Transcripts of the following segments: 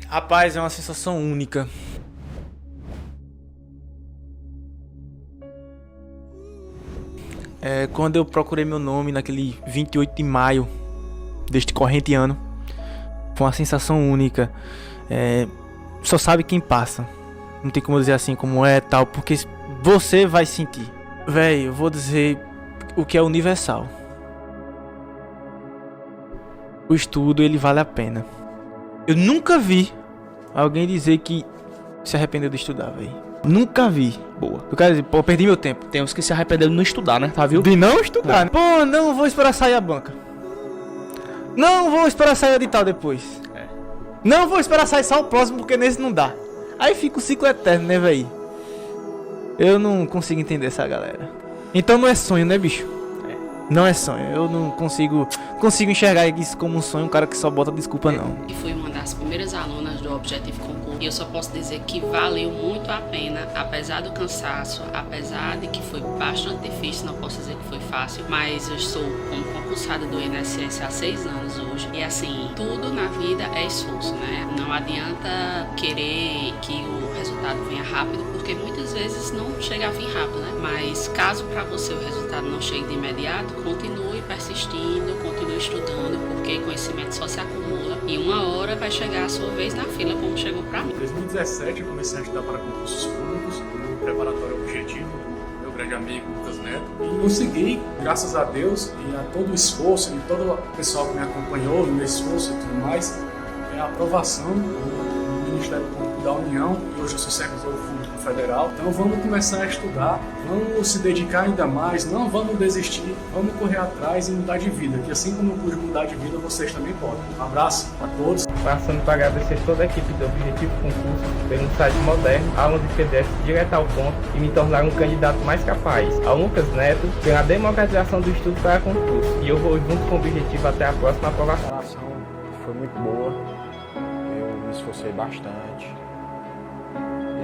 Rapaz, é uma sensação única. Quando eu procurei meu nome naquele 28 de maio deste corrente ano, foi uma sensação única. Só sabe quem passa. Não tem como dizer assim como é tal, porque você vai sentir. Véi, eu vou dizer o que é universal. O estudo, ele vale a pena. Eu nunca vi alguém dizer que se arrependeu de estudar, véi. Nunca vi. Boa. Eu quero dizer, pô, perdi meu tempo. Tem uns que se arrependeram de não estudar, né? Tá, viu? De não estudar, né? Pô, não vou esperar sair a banca. Não vou esperar sair o edital depois. Não vou esperar sair só o próximo, porque nesse não dá. Aí fica o ciclo eterno, né, véi? Eu não consigo entender essa galera. Então não é sonho, né, bicho? Não é sonho. Eu não consigo enxergar isso como um sonho, um cara que só bota desculpa, não. E foi uma das primeiras alunas do Objetivo Concurso. E eu só posso dizer que valeu muito a pena, apesar do cansaço, apesar de que foi bastante difícil, não posso dizer que foi fácil, mas eu estou como concursada do INSS há 6 anos hoje. E assim, tudo na vida é esforço, né? Não adianta querer que o resultado venha rápido, porque muitas vezes não chega a vir rápido, né? Mas caso para você o resultado não chegue de imediato, continue persistindo, continue estudando, porque conhecimento só se acumula e uma hora vai chegar a sua vez na fila, como chegou para mim. Em 2017 eu comecei a estudar para concursos públicos, no preparatório Objetivo, meu grande amigo Lucas Neto, e consegui, graças a Deus e a todo o esforço e todo o pessoal que me acompanhou no meu esforço e tudo mais, a aprovação do Ministério Público da União, e hoje eu sou servidor público federal. Então vamos começar a estudar, vamos se dedicar ainda mais, não vamos desistir, vamos correr atrás e mudar de vida, que assim como eu pude mudar de vida, vocês também podem. Um abraço a todos. Passando para agradecer toda a equipe do Objetivo Concurso pelo site moderno, aulas de PDF direto ao ponto e me tornar um candidato mais capaz. Ao Lucas Neto pela democratização do estudo para concurso. E eu vou junto com o Objetivo até a próxima aprovação. A preparação foi muito boa, eu me esforcei bastante.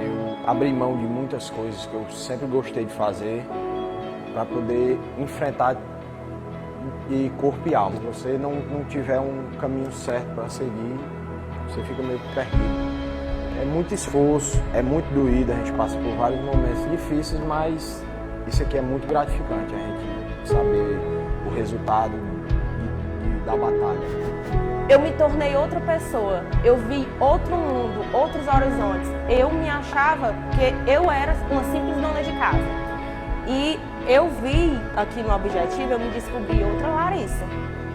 Eu abri mão de muitas coisas que eu sempre gostei de fazer para poder enfrentar de corpo e alma. Se você não tiver um caminho certo para seguir, você fica meio perdido. É muito esforço, é muito doído, a gente passa por vários momentos difíceis, mas isso aqui é muito gratificante, a gente saber o resultado da batalha. Eu me tornei outra pessoa, eu vi outro mundo, outros horizontes. Eu me achava que eu era uma simples dona de casa. E eu vi aqui no Objetivo, eu me descobri outra Larissa,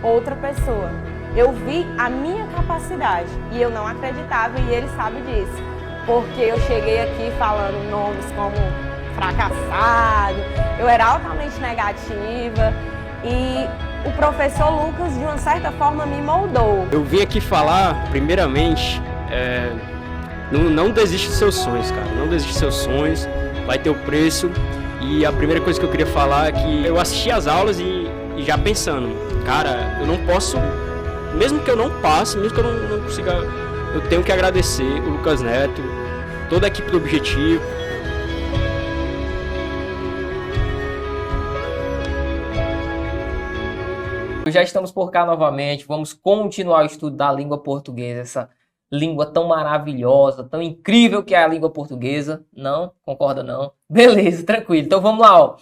outra pessoa. Eu vi a minha capacidade e eu não acreditava e ele sabe disso. Porque eu cheguei aqui falando nomes como fracassado, eu era altamente negativa e o professor Lucas, de uma certa forma, me moldou. Eu vim aqui falar, primeiramente, não desiste dos seus sonhos, cara. Não desiste dos seus sonhos, vai ter o preço. E a primeira coisa que eu queria falar é que eu assisti às aulas e já pensando, cara, eu não posso, mesmo que eu não passe, mesmo que eu não consiga, eu tenho que agradecer o Lucas Neto, toda a equipe do Objetivo. Já estamos por cá novamente, vamos continuar o estudo da língua portuguesa, essa língua tão maravilhosa, tão incrível que é a língua portuguesa. Não? Concorda não? Beleza, tranquilo. Então vamos lá, ó.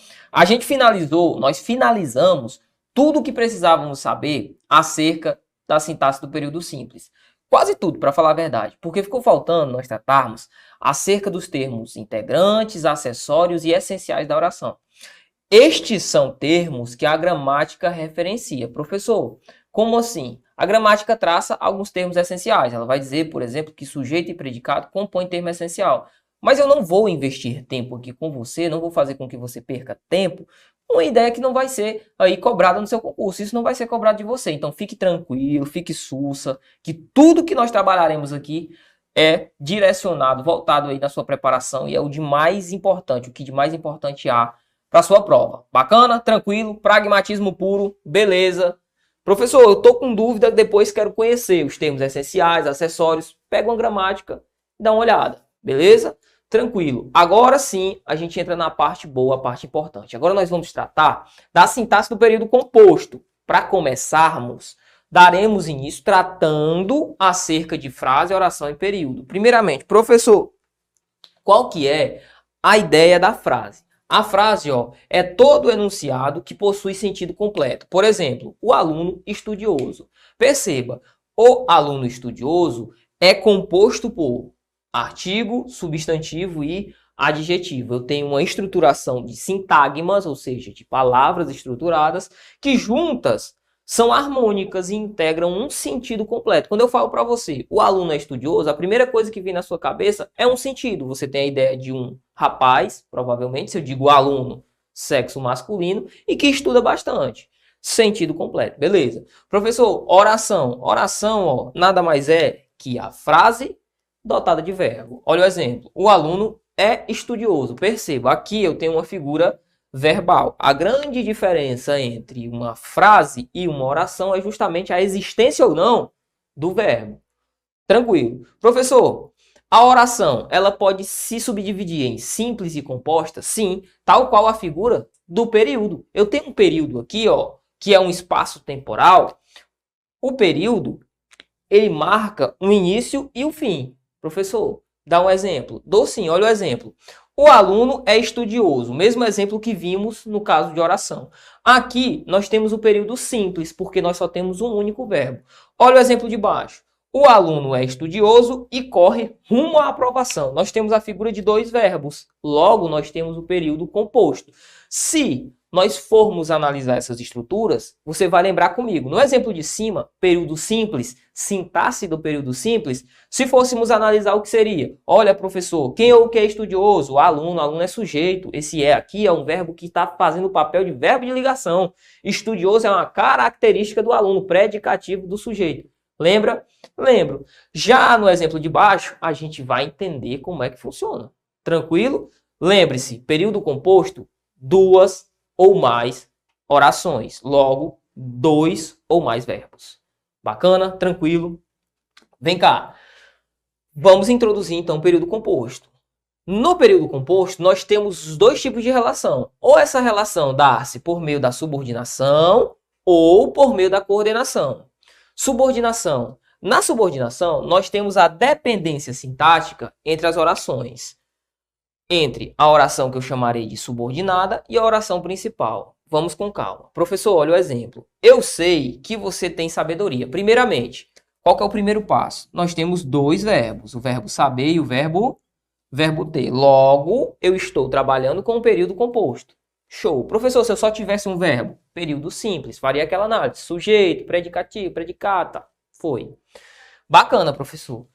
Nós finalizamos tudo o que precisávamos saber acerca da sintaxe do período simples. Quase tudo, para falar a verdade, porque ficou faltando nós tratarmos acerca dos termos integrantes, acessórios e essenciais da oração. Estes são termos que a gramática referencia. Professor, como assim? A gramática traça alguns termos essenciais. Ela vai dizer, por exemplo, que sujeito e predicado compõem termo essencial. Mas eu não vou investir tempo aqui com você, não vou fazer com que você perca tempo, uma ideia que não vai ser aí cobrada no seu concurso. Isso não vai ser cobrado de você. Então fique tranquilo, fique sussa, que tudo que nós trabalharemos aqui é direcionado, voltado aí na sua preparação e é o de mais importante, o que de mais importante há para sua prova. Bacana? Tranquilo? Pragmatismo puro? Beleza? Professor, eu tô com dúvida, depois quero conhecer os termos essenciais, acessórios. Pega uma gramática e dá uma olhada. Beleza? Tranquilo. Agora sim, a gente entra na parte boa, a parte importante. Agora nós vamos tratar da sintaxe do período composto. Para começarmos, daremos início tratando acerca de frase, oração e período. Primeiramente, professor, qual que é a ideia da frase? A frase, ó, é todo enunciado que possui sentido completo. Por exemplo, o aluno estudioso. Perceba, o aluno estudioso é composto por artigo, substantivo e adjetivo. Eu tenho uma estruturação de sintagmas, ou seja, de palavras estruturadas, que juntas são harmônicas e integram um sentido completo. Quando eu falo para você, o aluno é estudioso, a primeira coisa que vem na sua cabeça é um sentido. Você tem a ideia de um rapaz, provavelmente, se eu digo aluno, sexo masculino, e que estuda bastante. Sentido completo, beleza. Professor, oração. Oração, ó, nada mais é que a frase dotada de verbo. Olha o exemplo. O aluno é estudioso. Perceba, aqui eu tenho uma figura verbal. A grande diferença entre uma frase e uma oração é justamente a existência ou não do verbo. Tranquilo. Professor, a oração, ela pode se subdividir em simples e composta? Sim, tal qual a figura do período. Eu tenho um período aqui, ó, que é um espaço temporal. O período, ele marca um início e um fim. Professor, dá um exemplo. Dou sim, olha o exemplo. O aluno é estudioso, mesmo exemplo que vimos no caso de oração. Aqui nós temos o período simples, porque nós só temos um único verbo. Olha o exemplo de baixo. O aluno é estudioso e corre rumo à aprovação. Nós temos a figura de dois verbos. Logo, nós temos o período composto. Se nós formos analisar essas estruturas, você vai lembrar comigo. No exemplo de cima, período simples, sintaxe do período simples, se fôssemos analisar o que seria? Olha, professor, quem ou o que é estudioso? O aluno é sujeito. Esse é aqui é um verbo que está fazendo o papel de verbo de ligação. Estudioso é uma característica do aluno, predicativo do sujeito. Lembra? Lembro. Já no exemplo de baixo, a gente vai entender como é que funciona. Tranquilo? Lembre-se, período composto, duas ou mais orações. Logo, dois ou mais verbos. Bacana? Tranquilo? Vem cá. Vamos introduzir, então, o período composto. No período composto, nós temos dois tipos de relação. Ou essa relação dá-se por meio da subordinação ou por meio da coordenação. Subordinação. Na subordinação, nós temos a dependência sintática entre as orações. Entre a oração que eu chamarei de subordinada e a oração principal. Vamos com calma. Professor, olha o exemplo. Eu sei que você tem sabedoria. Primeiramente, qual que é o primeiro passo? Nós temos dois verbos, o verbo saber e o verbo ter. Logo, eu estou trabalhando com o período composto. Show. Professor, se eu só tivesse um verbo, período simples, faria aquela análise. Sujeito, predicativo, predicata. Foi. Bacana, professor.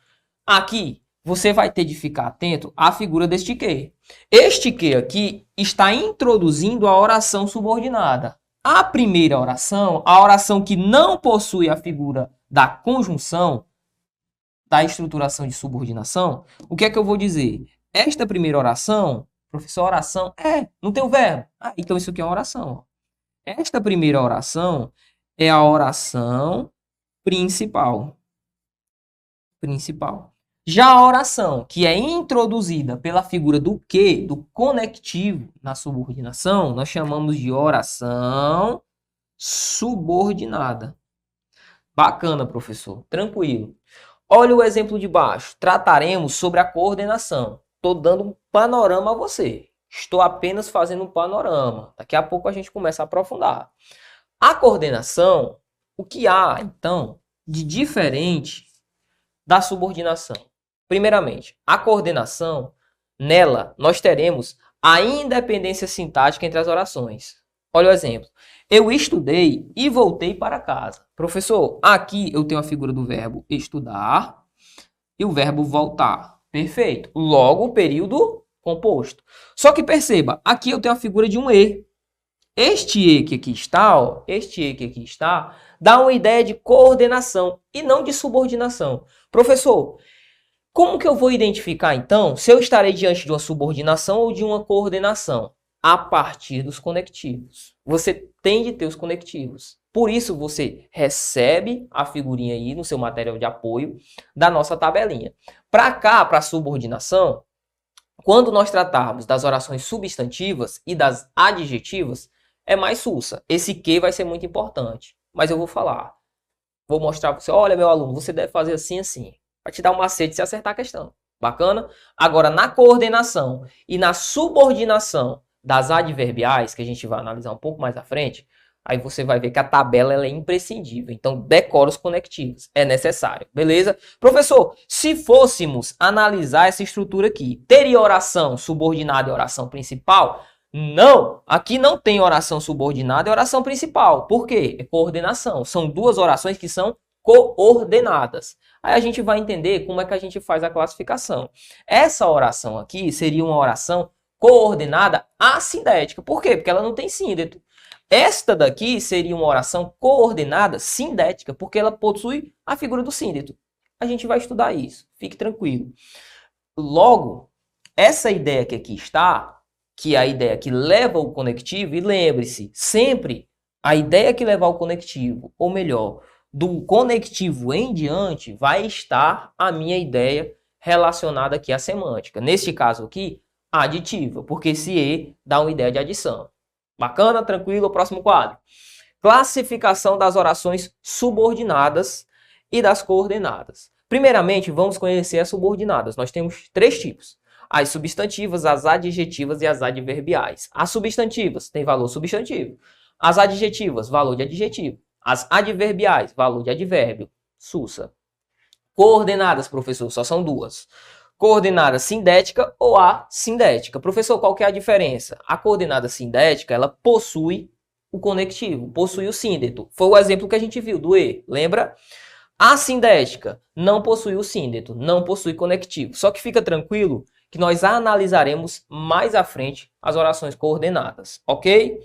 Aqui, você vai ter de ficar atento à figura deste que. Este que aqui está introduzindo a oração subordinada. A primeira oração, a oração que não possui a figura da conjunção, da estruturação de subordinação, o que é que eu vou dizer? Esta primeira oração, professor, oração, não tem o verbo. Então isso aqui é uma oração. Esta primeira oração é a oração principal. Já a oração que é introduzida pela figura do que, do conectivo na subordinação, nós chamamos de oração subordinada. Bacana, professor. Tranquilo. Olha o exemplo de baixo. Trataremos sobre a coordenação. Estou dando um panorama a você. Estou apenas fazendo um panorama. Daqui a pouco a gente começa a aprofundar. A coordenação, o que há, então, de diferente da subordinação? Primeiramente, a coordenação, nela, nós teremos a independência sintática entre as orações. Olha o exemplo. Eu estudei e voltei para casa. Professor, aqui eu tenho a figura do verbo estudar e o verbo voltar. Perfeito. Logo, o período composto. Só que perceba, aqui eu tenho a figura de um E. Este E que aqui está, ó, dá uma ideia de coordenação e não de subordinação. Professor, como que eu vou identificar, então, se eu estarei diante de uma subordinação ou de uma coordenação? A partir dos conectivos. Você tem de ter os conectivos. Por isso, você recebe a figurinha aí no seu material de apoio da nossa tabelinha. Para cá, para a subordinação, quando nós tratarmos das orações substantivas e das adjetivas, é mais sussa. Esse que vai ser muito importante, mas eu vou falar. Vou mostrar para você, olha, meu aluno, você deve fazer assim, assim. Para te dar um macete se acertar a questão. Bacana? Agora, na coordenação e na subordinação das adverbiais, que a gente vai analisar um pouco mais à frente, aí você vai ver que a tabela ela é imprescindível. Então, decora os conectivos. É necessário. Beleza? Professor, se fôssemos analisar essa estrutura aqui, teria oração subordinada e oração principal? Não. Aqui não tem oração subordinada e oração principal. Por quê? É coordenação. São duas orações que são coordenadas. Aí a gente vai entender como é que a gente faz a classificação. Essa oração aqui seria uma oração coordenada assindética. Por quê? Porque ela não tem síndeto. Esta daqui seria uma oração coordenada sindética, porque ela possui a figura do síndeto. A gente vai estudar isso, fique tranquilo. Logo, essa ideia que aqui está, que é a ideia que leva o conectivo, e lembre-se, sempre a ideia que leva ao conectivo, ou melhor, do conectivo em diante, vai estar a minha ideia relacionada aqui à semântica. Neste caso aqui, aditiva, porque se E dá uma ideia de adição. Bacana? Tranquilo? Próximo quadro. Classificação das orações subordinadas e das coordenadas. Primeiramente, vamos conhecer as subordinadas. Nós temos 3 tipos. As substantivas, as adjetivas e as adverbiais. As substantivas têm valor substantivo. As adjetivas, valor de adjetivo. As adverbiais, valor de advérbio. Sussa. Coordenadas, professor, só são 2. Coordenada sindética ou assindética. Professor, qual que é a diferença? A coordenada sindética, ela possui o conectivo, possui o síndeto. Foi o exemplo que a gente viu do E, lembra? A sindética não possui o síndeto, não possui conectivo. Só que fica tranquilo que nós analisaremos mais à frente as orações coordenadas, ok?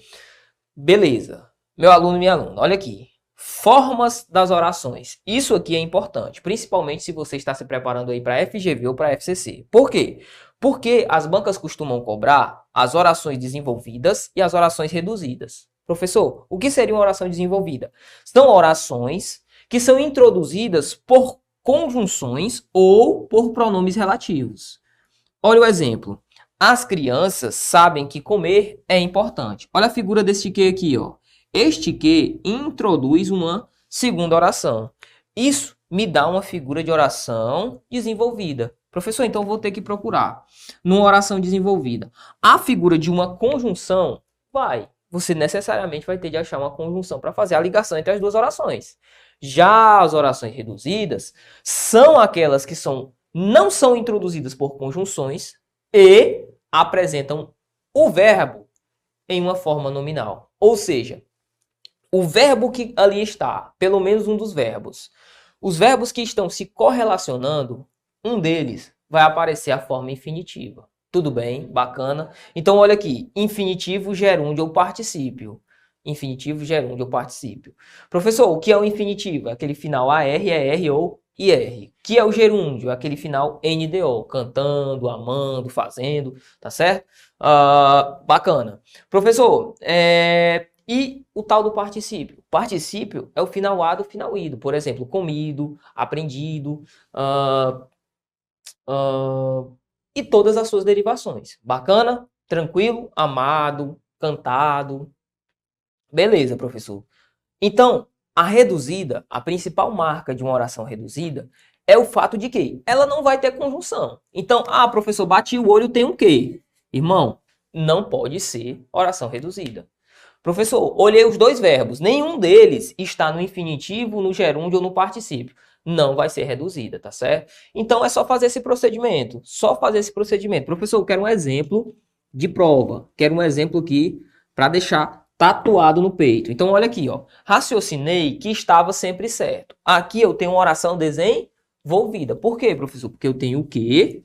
Beleza. Meu aluno e minha aluna, olha aqui. Formas das orações. Isso aqui é importante, principalmente se você está se preparando aí para FGV ou para FCC. Por quê? Porque as bancas costumam cobrar as orações desenvolvidas e as orações reduzidas. Professor, o que seria uma oração desenvolvida? São orações que são introduzidas por conjunções ou por pronomes relativos. Olha o exemplo. As crianças sabem que comer é importante. Olha a figura desse que aqui, ó. Este que introduz uma segunda oração. Isso me dá uma figura de oração desenvolvida. Professor, então vou ter que procurar numa oração desenvolvida a figura de uma conjunção. Você necessariamente vai ter de achar uma conjunção para fazer a ligação entre as duas orações. Já as orações reduzidas são aquelas que não são introduzidas por conjunções e apresentam o verbo em uma forma nominal. Ou seja, o verbo que ali está, pelo menos um dos verbos. Os verbos que estão se correlacionando, um deles vai aparecer a forma infinitiva. Tudo bem? Bacana. Então, olha aqui. Infinitivo, gerúndio ou particípio. Infinitivo, gerúndio ou particípio. Professor, o que é o infinitivo? Aquele final AR, ER ou IR. O que é o gerúndio? Aquele final NDO. Cantando, amando, fazendo. Tá certo? Bacana. Professor, e o tal do particípio? Particípio é o final A do final ido. Por exemplo, comido, aprendido, e todas as suas derivações. Bacana? Tranquilo? Amado, cantado. Beleza, professor. Então, a reduzida, a principal marca de uma oração reduzida é o fato de que ela não vai ter conjunção. Então, professor, bati o olho, tem um quê? Irmão, não pode ser oração reduzida. Professor, olhei os 2 verbos, nenhum deles está no infinitivo, no gerúndio ou no particípio. Não vai ser reduzida, tá certo? Então é só fazer esse procedimento, Professor, eu quero um exemplo de prova, quero um exemplo aqui para deixar tatuado no peito. Então olha aqui, ó. Raciocinei que estava sempre certo. Aqui eu tenho uma oração desenvolvida. Por quê, professor? Porque eu tenho o que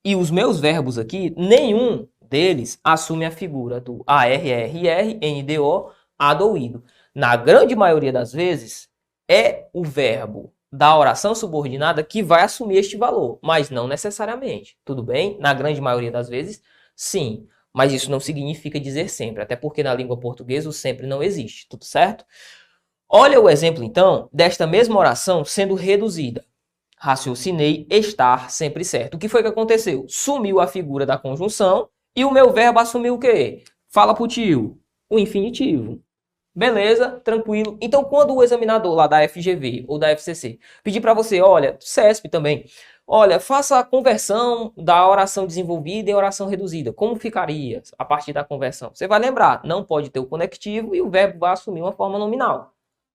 e os meus verbos aqui, nenhum deles assume a figura do ARRR, NDO, ADOIDO. Na grande maioria das vezes, é o verbo da oração subordinada que vai assumir este valor, mas não necessariamente. Tudo bem? Na grande maioria das vezes, sim. Mas isso não significa dizer sempre, até porque na língua portuguesa o sempre não existe. Tudo certo? Olha o exemplo, então, desta mesma oração sendo reduzida. Raciocinei estar sempre certo. O que foi que aconteceu? Sumiu a figura da conjunção e o meu verbo assumiu o quê? Fala pro tio. O infinitivo. Beleza, tranquilo. Então, quando o examinador lá da FGV ou da FCC pedir para você, olha, CESP também, olha, faça a conversão da oração desenvolvida em oração reduzida. Como ficaria a partir da conversão? Você vai lembrar, não pode ter o conectivo e o verbo vai assumir uma forma nominal.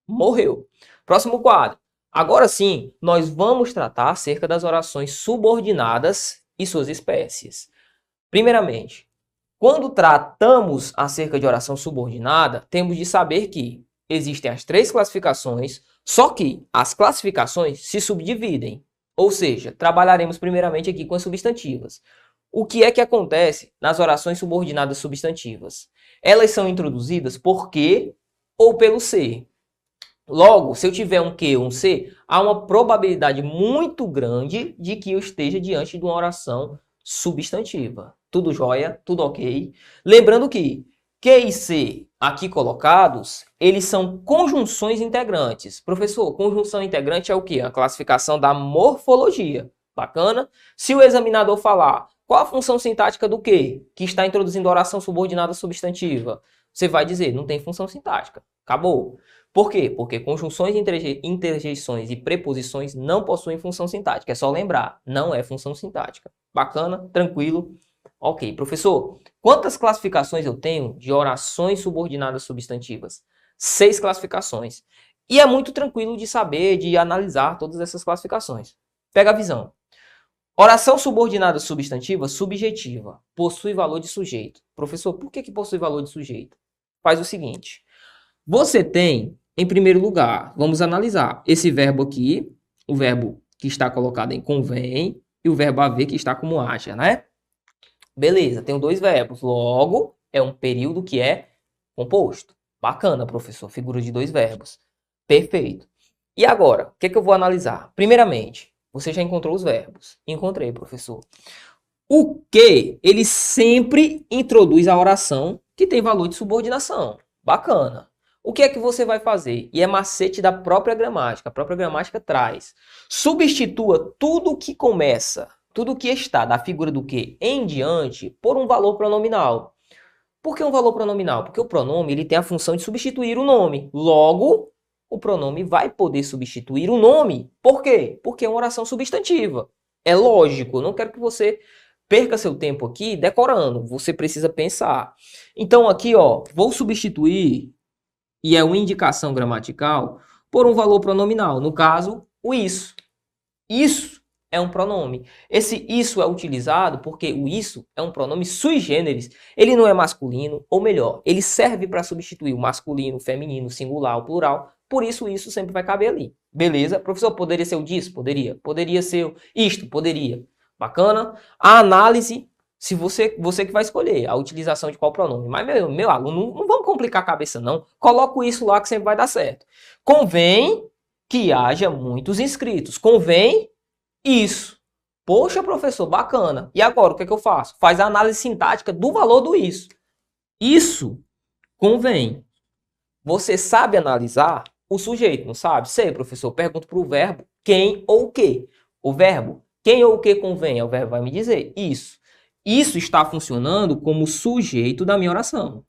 Morreu. Próximo quadro. Agora sim, nós vamos tratar acerca das orações subordinadas e suas espécies. Primeiramente, quando tratamos acerca de oração subordinada, temos de saber que existem as 3 classificações, só que as classificações se subdividem. Ou seja, trabalharemos primeiramente aqui com as substantivas. O que é que acontece nas orações subordinadas substantivas? Elas são introduzidas por que ou pelo ser. Logo, se eu tiver um que ou um se, há uma probabilidade muito grande de que eu esteja diante de uma oração substantiva. Tudo jóia? Tudo ok? Lembrando que e se aqui colocados, eles são conjunções integrantes. Professor, conjunção integrante é o quê? A classificação da morfologia. Bacana? Se o examinador falar qual a função sintática do que está introduzindo a oração subordinada substantiva, você vai dizer, não tem função sintática. Acabou. Por quê? Porque conjunções, interjeições e preposições não possuem função sintática. É só lembrar, não é função sintática. Bacana? Tranquilo? Ok, professor, quantas classificações eu tenho de orações subordinadas substantivas? 6 classificações. E é muito tranquilo de saber, de analisar todas essas classificações. Pega a visão. Oração subordinada substantiva subjetiva. Possui valor de sujeito. Professor, por que possui valor de sujeito? Faz o seguinte. Você tem, em primeiro lugar, vamos analisar esse verbo aqui, o verbo que está colocado em convém, e o verbo haver que está como haja, né? Beleza, tenho 2 verbos. Logo, é um período que é composto. Bacana, professor. Figura de 2 verbos. Perfeito. E agora, o que eu vou analisar? Primeiramente, você já encontrou os verbos. Encontrei, professor. O que, ele sempre introduz a oração que tem valor de subordinação. Bacana. O que é que você vai fazer? E é macete da própria gramática. A própria gramática traz. Substitua tudo que começa, tudo que está da figura do que em diante por um valor pronominal. Por que um valor pronominal? Porque o pronome ele tem a função de substituir o nome. Logo, o pronome vai poder substituir o nome. Por quê? Porque é uma oração substantiva. É lógico. Eu não quero que você perca seu tempo aqui decorando. Você precisa pensar. Então aqui, ó, vou substituir, e é uma indicação gramatical, por um valor pronominal. No caso, o isso. Isso é um pronome. Esse isso é utilizado porque o isso é um pronome sui generis. Ele não é masculino, ou melhor, ele serve para substituir o masculino, o feminino, o singular, o plural. Por isso, o isso sempre vai caber ali. Beleza? Professor, poderia ser o disso? Poderia. Poderia ser o isto? Poderia. Bacana? A análise, se você que vai escolher a utilização de qual pronome. Mas, meu aluno, não vamos complicar a cabeça, não. Coloca isso lá que sempre vai dar certo. Convém que haja muitos inscritos. Convém isso. Poxa, professor, bacana. E agora, o que é que eu faço? Faz a análise sintática do valor do isso. Isso convém. Você sabe analisar o sujeito, não sabe? Sei, professor. Pergunto para o verbo quem ou o que. O verbo quem ou o que convém. O verbo vai me dizer isso. Isso está funcionando como sujeito da minha oração.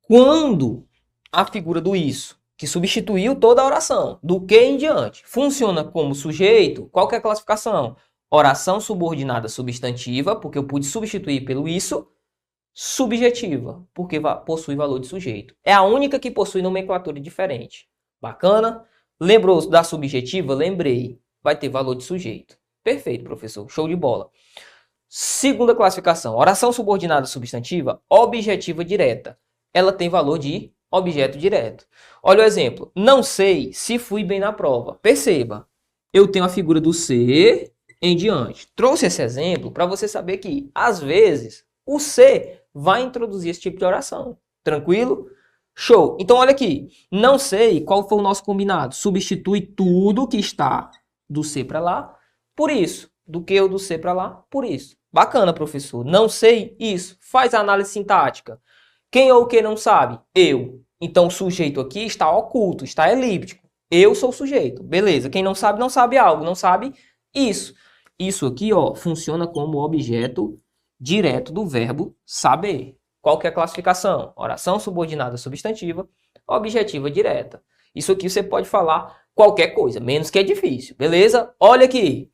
Quando a figura do isso, que substituiu toda a oração, do que em diante, funciona como sujeito, qual que é a classificação? Oração subordinada substantiva, porque eu pude substituir pelo isso, subjetiva, porque possui valor de sujeito. É a única que possui nomenclatura diferente. Bacana? Lembrou da subjetiva? Lembrei. Vai ter valor de sujeito. Perfeito, professor. Show de bola. Segunda classificação. Oração subordinada substantiva, objetiva direta. Ela tem valor de objeto direto. Olha o exemplo. Não sei se fui bem na prova. Perceba, eu tenho a figura do ser em diante. Trouxe esse exemplo para você saber que, às vezes, o ser vai introduzir esse tipo de oração. Tranquilo? Show. Então, olha aqui. Não sei qual foi o nosso combinado. Substitui tudo que está do ser para lá por isso. Do que ou do ser para lá por isso. Bacana, professor. Não sei isso. Faz a análise sintática. Quem ou o que não sabe? Eu. Então o sujeito aqui está oculto, está elíptico. Eu sou o sujeito. Beleza. Quem não sabe algo, não sabe isso. Isso aqui, ó, funciona como objeto direto do verbo saber. Qual que é a classificação? Oração subordinada substantiva, objetiva direta. Isso aqui você pode falar qualquer coisa, menos que é difícil, beleza? Olha aqui.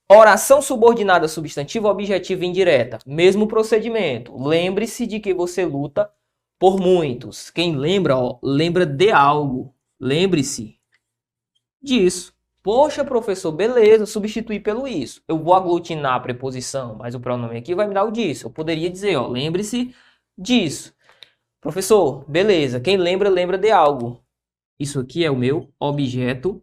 Oração subordinada substantiva, objetiva indireta. Mesmo procedimento. Lembre-se de que você luta por muitos. Quem lembra, ó, lembra de algo. Lembre-se disso. Poxa, professor, beleza, substituir pelo isso. Eu vou aglutinar a preposição, mas o pronome aqui vai me dar o disso. Eu poderia dizer, ó, lembre-se disso. Professor, beleza, quem lembra, lembra de algo. Isso aqui é o meu objeto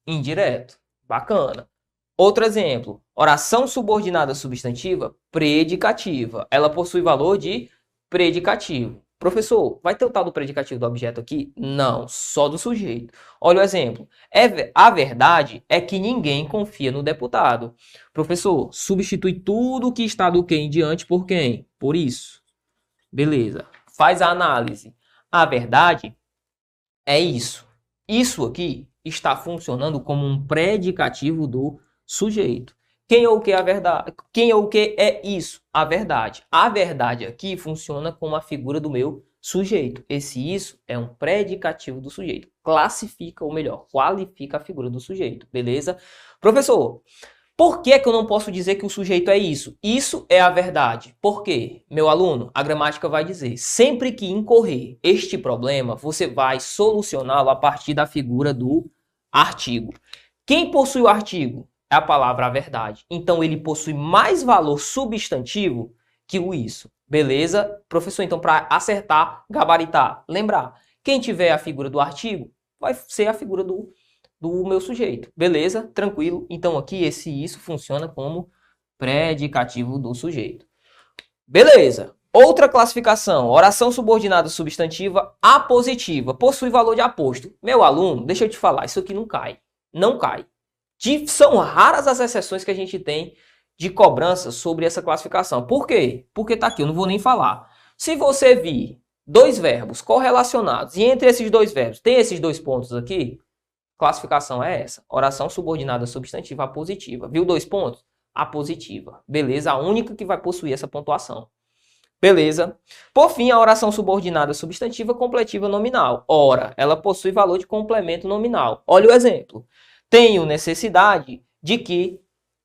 indireto. Bacana. Outro exemplo, oração subordinada substantiva predicativa. Ela possui valor de predicativo. Professor, vai ter o tal do predicativo do objeto aqui? Não, só do sujeito. Olha o exemplo. A verdade é que ninguém confia no deputado. Professor, substitui tudo que está do que em diante por quem? Por isso. Beleza. Faz a análise. A verdade é isso. Isso aqui está funcionando como um predicativo do sujeito. Quem ou o que é a verdade? Quem ou o que é isso? A verdade. A verdade aqui funciona como a figura do meu sujeito. Esse isso é um predicativo do sujeito. Classifica, ou melhor, qualifica a figura do sujeito. Beleza? Professor, por que eu não posso dizer que o sujeito é isso? Isso é a verdade. Por quê? Meu aluno, a gramática vai dizer, sempre que incorrer este problema, você vai solucioná-lo a partir da figura do artigo. Quem possui o artigo? É a palavra a verdade. Então, ele possui mais valor substantivo que o isso. Beleza? Professor, então, para acertar, gabaritar, lembrar. Quem tiver a figura do artigo, vai ser a figura do meu sujeito. Beleza? Tranquilo? Então, aqui, esse isso funciona como predicativo do sujeito. Beleza. Outra classificação, oração subordinada substantiva apositiva. Possui valor de aposto. Meu aluno, deixa eu te falar, isso aqui não cai. Não cai. São raras as exceções que a gente tem de cobrança sobre essa classificação. Por quê? Porque tá aqui, eu não vou nem falar. Se você vir dois verbos correlacionados e entre esses dois verbos tem esses dois pontos aqui, classificação é essa. Oração subordinada substantiva apositiva. Viu dois pontos? Apositiva. Beleza? A única que vai possuir essa pontuação. Beleza? Por fim, a oração subordinada substantiva completiva nominal. Ora, ela possui valor de complemento nominal. Olha o exemplo. Tenho necessidade de que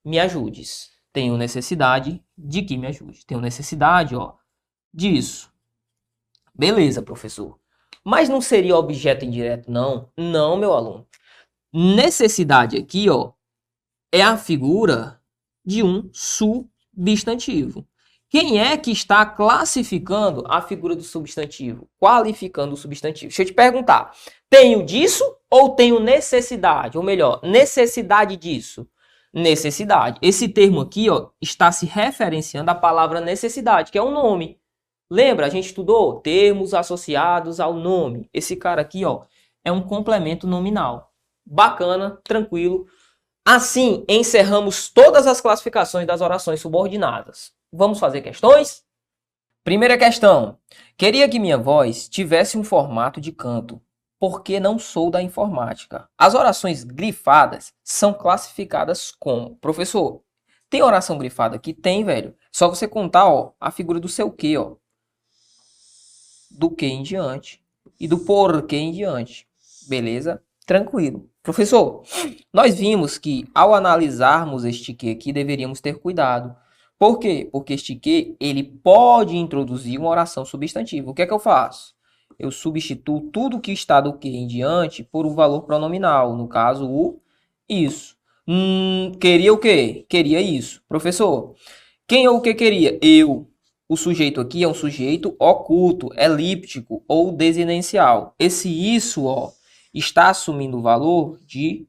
me ajudes. Tenho necessidade de que me ajude. Tenho necessidade, ó, disso. Beleza, professor. Mas não seria objeto indireto, não? Não, meu aluno. Necessidade aqui, ó, é a figura de um substantivo. Quem é que está classificando a figura do substantivo? Qualificando o substantivo. Deixa eu te perguntar. Tenho disso ou tenho necessidade? Ou melhor, necessidade disso? Necessidade. Esse termo aqui, ó, está se referenciando à palavra necessidade, que é um nome. Lembra? A gente estudou termos associados ao nome. Esse cara aqui, ó, é um complemento nominal. Bacana, tranquilo. Assim, encerramos todas as classificações das orações subordinadas. Vamos fazer questões? Primeira questão. Queria que minha voz tivesse um formato de canto, porque não sou da informática. As orações grifadas são classificadas como? Professor, tem oração grifada aqui? Tem, velho. Só você contar, ó, a figura do seu que, ó. Do que em diante. E do porquê em diante. Beleza? Tranquilo. Professor, nós vimos que ao analisarmos este que aqui, deveríamos ter cuidado. Por quê? Porque este que, ele pode introduzir uma oração substantiva. O que é que eu faço? Eu substituo tudo que está do que em diante por um valor pronominal. No caso, o isso. Queria o quê? Queria isso. Professor, quem ou o que queria? Eu. O sujeito aqui é um sujeito oculto, elíptico ou desinencial. Esse isso, ó, está assumindo o valor de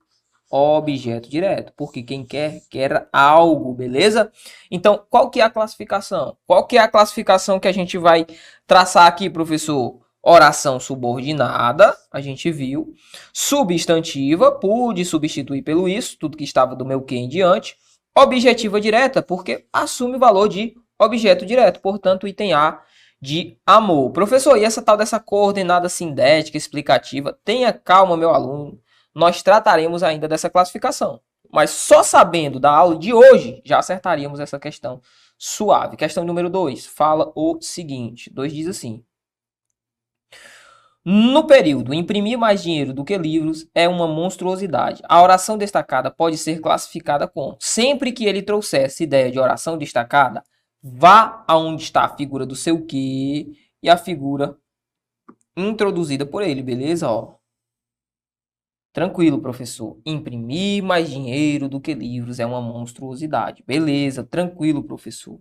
objeto direto, porque quem quer algo, beleza? Então, qual que é a classificação? Qual que é a classificação que a gente vai traçar aqui, professor? Oração subordinada, a gente viu. Substantiva, pude substituir pelo isso, tudo que estava do meu que em diante. Objetiva direta, porque assume o valor de objeto direto, portanto, item A de amor. Professor, e essa tal dessa coordenada sindética explicativa? Tenha calma, meu aluno. Nós trataremos ainda dessa classificação. Mas só sabendo da aula de hoje, já acertaríamos essa questão suave. Questão número 2 fala o seguinte. 2 diz assim. No período, imprimir mais dinheiro do que livros é uma monstruosidade. A oração destacada pode ser classificada como: sempre que ele trouxesse ideia de oração destacada, vá aonde está a figura do seu quê e a figura introduzida por ele, beleza? Ó. Tranquilo, professor. Imprimir mais dinheiro do que livros é uma monstruosidade. Beleza, tranquilo, professor.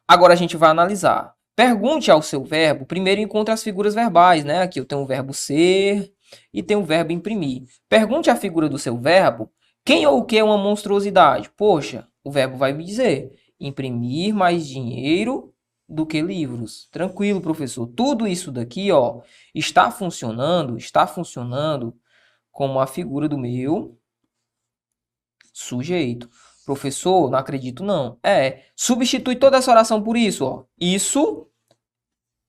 Agora a gente vai analisar. Pergunte ao seu verbo, primeiro encontre as figuras verbais, né? Aqui eu tenho o verbo ser e tenho o verbo imprimir. Pergunte à figura do seu verbo, quem ou o que é uma monstruosidade? Poxa, o verbo vai me dizer, imprimir mais dinheiro do que livros. Tranquilo, professor. Tudo isso daqui, ó, está funcionando como a figura do meu sujeito. Professor, não acredito não. Substitui toda essa oração por isso, ó. Isso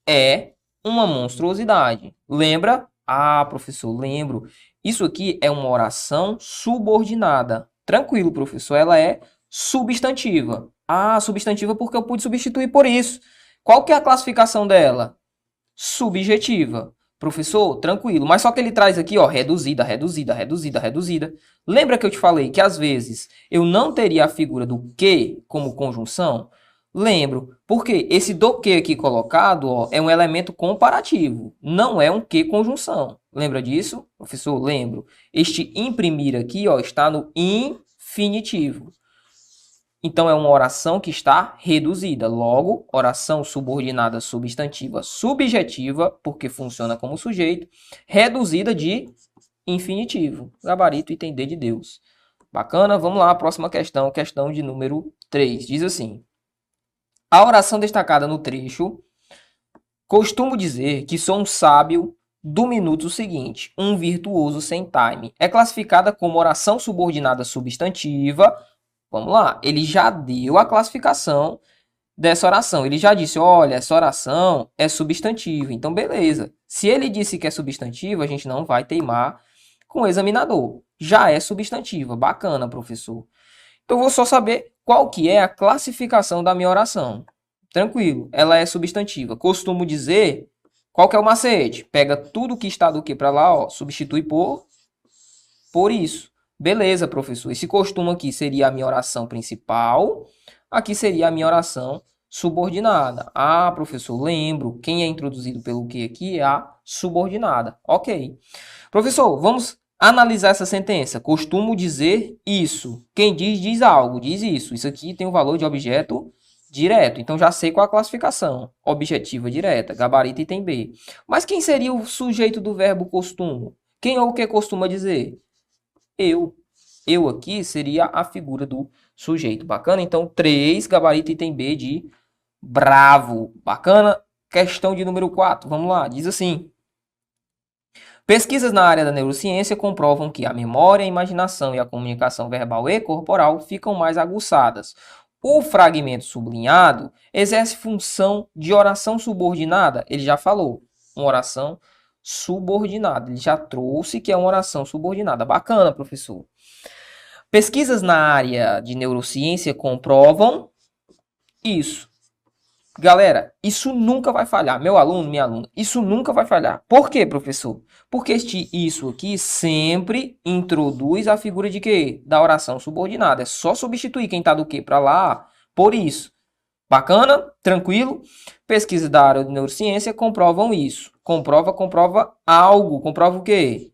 é uma monstruosidade. Lembra? Ah, professor, lembro. Isso aqui é uma oração subordinada. Tranquilo, professor, ela é substantiva. Ah, substantiva porque eu pude substituir por isso. Qual que é a classificação dela? Subjetiva. Professor, tranquilo, mas só que ele traz aqui, ó, reduzida. Lembra que eu te falei que às vezes eu não teria a figura do que como conjunção? Lembro, porque esse do que aqui colocado, ó, é um elemento comparativo, não é um que conjunção. Lembra disso? Professor, lembro. Este imprimir aqui, ó, está no infinitivo. Então, é uma oração que está reduzida. Logo, oração subordinada substantiva subjetiva, porque funciona como sujeito, reduzida de infinitivo. Gabarito e entender de Deus. Bacana? Vamos lá, próxima questão. Questão de número 3. Diz assim. A oração destacada no trecho. Costumo dizer que sou um sábio do minuto seguinte, um virtuoso sem time. É classificada como oração subordinada substantiva. Vamos lá, ele já deu a classificação dessa oração. Ele já disse, olha, essa oração é substantiva. Então, beleza. Se ele disse que é substantiva, a gente não vai teimar com o examinador. Já é substantiva. Bacana, professor. Então, eu vou só saber qual que é a classificação da minha oração. Tranquilo, ela é substantiva. Costumo dizer, qual que é o macete? Pega tudo que está do que para lá, ó, substitui por isso. Beleza, professor. Esse costume aqui seria a minha oração principal. Aqui seria a minha oração subordinada. Ah, professor, lembro. Quem é introduzido pelo que aqui é a subordinada. Ok. Professor, vamos analisar essa sentença. Costumo dizer isso. Quem diz algo. Diz isso. Isso aqui tem o valor de objeto direto. Então, já sei qual a classificação. Objetiva direta. Gabarito item B. Mas quem seria o sujeito do verbo costumo? Quem ou o que costuma dizer? Eu. Eu aqui seria a figura do sujeito. Bacana? Então, 3, gabarito item B de bravo. Bacana? Questão de número 4. Vamos lá. Diz assim. Pesquisas na área da neurociência comprovam que a memória, a imaginação e a comunicação verbal e corporal ficam mais aguçadas. O fragmento sublinhado exerce função de oração subordinada. Ele já falou. Uma oração subordinada. Ele já trouxe que é uma oração subordinada. Bacana, professor. Pesquisas na área de neurociência comprovam isso. Galera, isso nunca vai falhar. Meu aluno, minha aluna, isso nunca vai falhar. Por quê, professor? Porque isso aqui sempre introduz a figura de quê? Da oração subordinada. É só substituir quem está do quê para lá por isso. Bacana? Tranquilo? Pesquisas da área de neurociência comprovam isso. Comprova algo. Comprova o quê?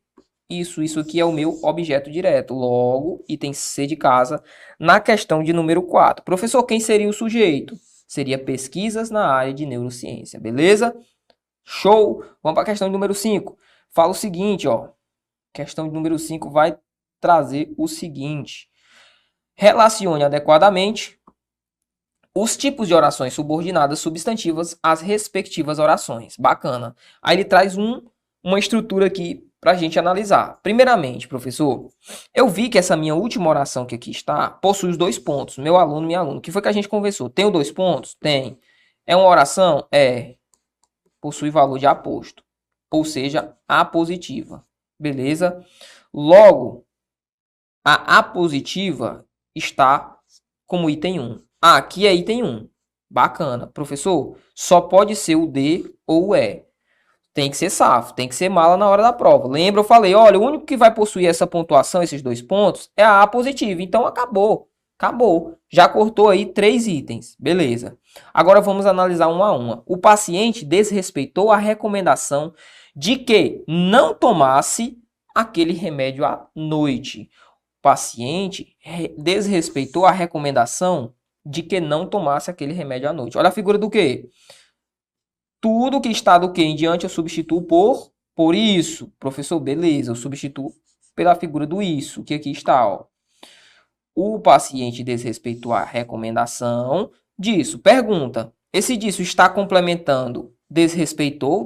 Isso aqui é o meu objeto direto. Logo, item C de casa, na questão de número 4. Professor, quem seria o sujeito? Seria pesquisas na área de neurociência. Beleza? Show! Vamos para a questão de número 5. Fala o seguinte, ó. Questão de número 5 vai trazer o seguinte. Relacione adequadamente os tipos de orações subordinadas substantivas às respectivas orações. Bacana. Aí ele traz uma estrutura aqui para a gente analisar. Primeiramente, professor, eu vi que essa minha última oração que aqui está possui os 2 pontos. Meu aluno, minha aluna. O que foi que a gente conversou? Tem os 2 pontos? Tem. É uma oração? É. Possui valor de aposto. Ou seja, apositiva. Beleza? Logo, a apositiva está como item 1. Aqui é item 1. Bacana. Professor, só pode ser o D ou o E. Tem que ser safo, tem que ser mala na hora da prova. Lembra, eu falei, olha, o único que vai possuir essa pontuação, esses 2 pontos, é a A positiva. Então, acabou. Já cortou aí 3 itens. Beleza. Agora, vamos analisar um a um. O paciente desrespeitou a recomendação de que não tomasse aquele remédio à noite. O paciente desrespeitou a recomendação de que não tomasse aquele remédio à noite. Olha a figura do quê? Tudo que está do que em diante eu substituo por isso. Professor, beleza, eu substituo pela figura do isso, que aqui está, ó. O paciente desrespeitou a recomendação disso. Pergunta, esse disso está complementando desrespeitou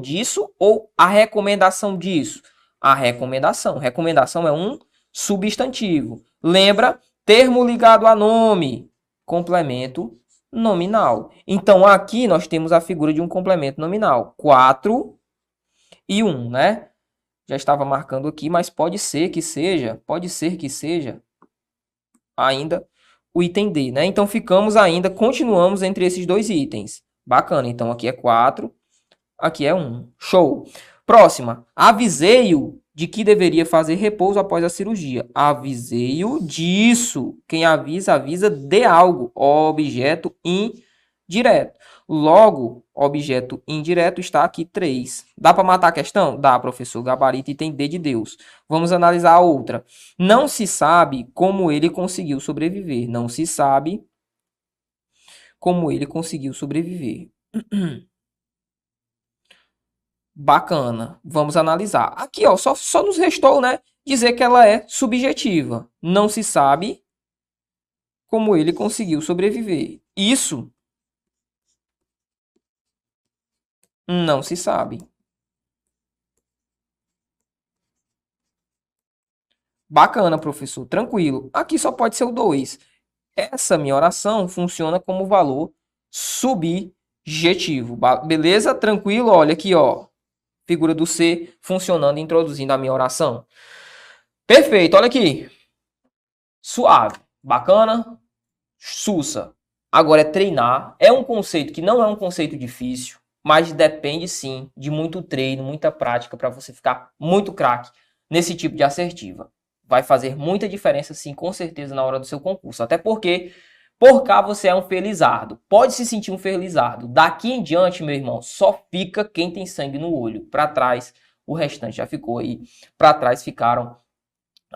disso ou a recomendação disso? A recomendação. Recomendação é um substantivo. Lembra? Termo ligado a nome. Complemento nominal. Então, aqui nós temos a figura de um complemento nominal. 4 e 1, né? Já estava marcando aqui, mas pode ser que seja ainda o item D, né? Então, continuamos entre esses 2 itens. Bacana. Então, aqui é 4, aqui é 1. Show. Próxima. Avisei-o de que deveria fazer repouso após a cirurgia. Avisei-o disso. Quem avisa, avisa de algo. Objeto indireto. Logo, objeto indireto está aqui 3. Dá para matar a questão? Dá, professor. Gabarito item D de Deus. Vamos analisar a outra. Não se sabe como ele conseguiu sobreviver. Não se sabe como ele conseguiu sobreviver. Bacana. Vamos analisar. Aqui, ó, só nos restou, né, dizer que ela é subjetiva. Não se sabe como ele conseguiu sobreviver. Isso não se sabe. Bacana, professor. Tranquilo. Aqui só pode ser o 2. Essa minha oração funciona como valor subjetivo. Beleza? Tranquilo? Olha aqui, ó. Figura do C funcionando, introduzindo a minha oração. Perfeito, olha aqui. Suave, bacana, sussa. Agora é treinar. É um conceito que não é um conceito difícil, mas depende sim de muito treino, muita prática para você ficar muito craque nesse tipo de assertiva. Vai fazer muita diferença sim, com certeza, na hora do seu concurso. Até porque por cá você é um felizardo. Pode se sentir um felizardo. Daqui em diante, meu irmão, só fica quem tem sangue no olho. Para trás, o restante já ficou aí. Para trás ficaram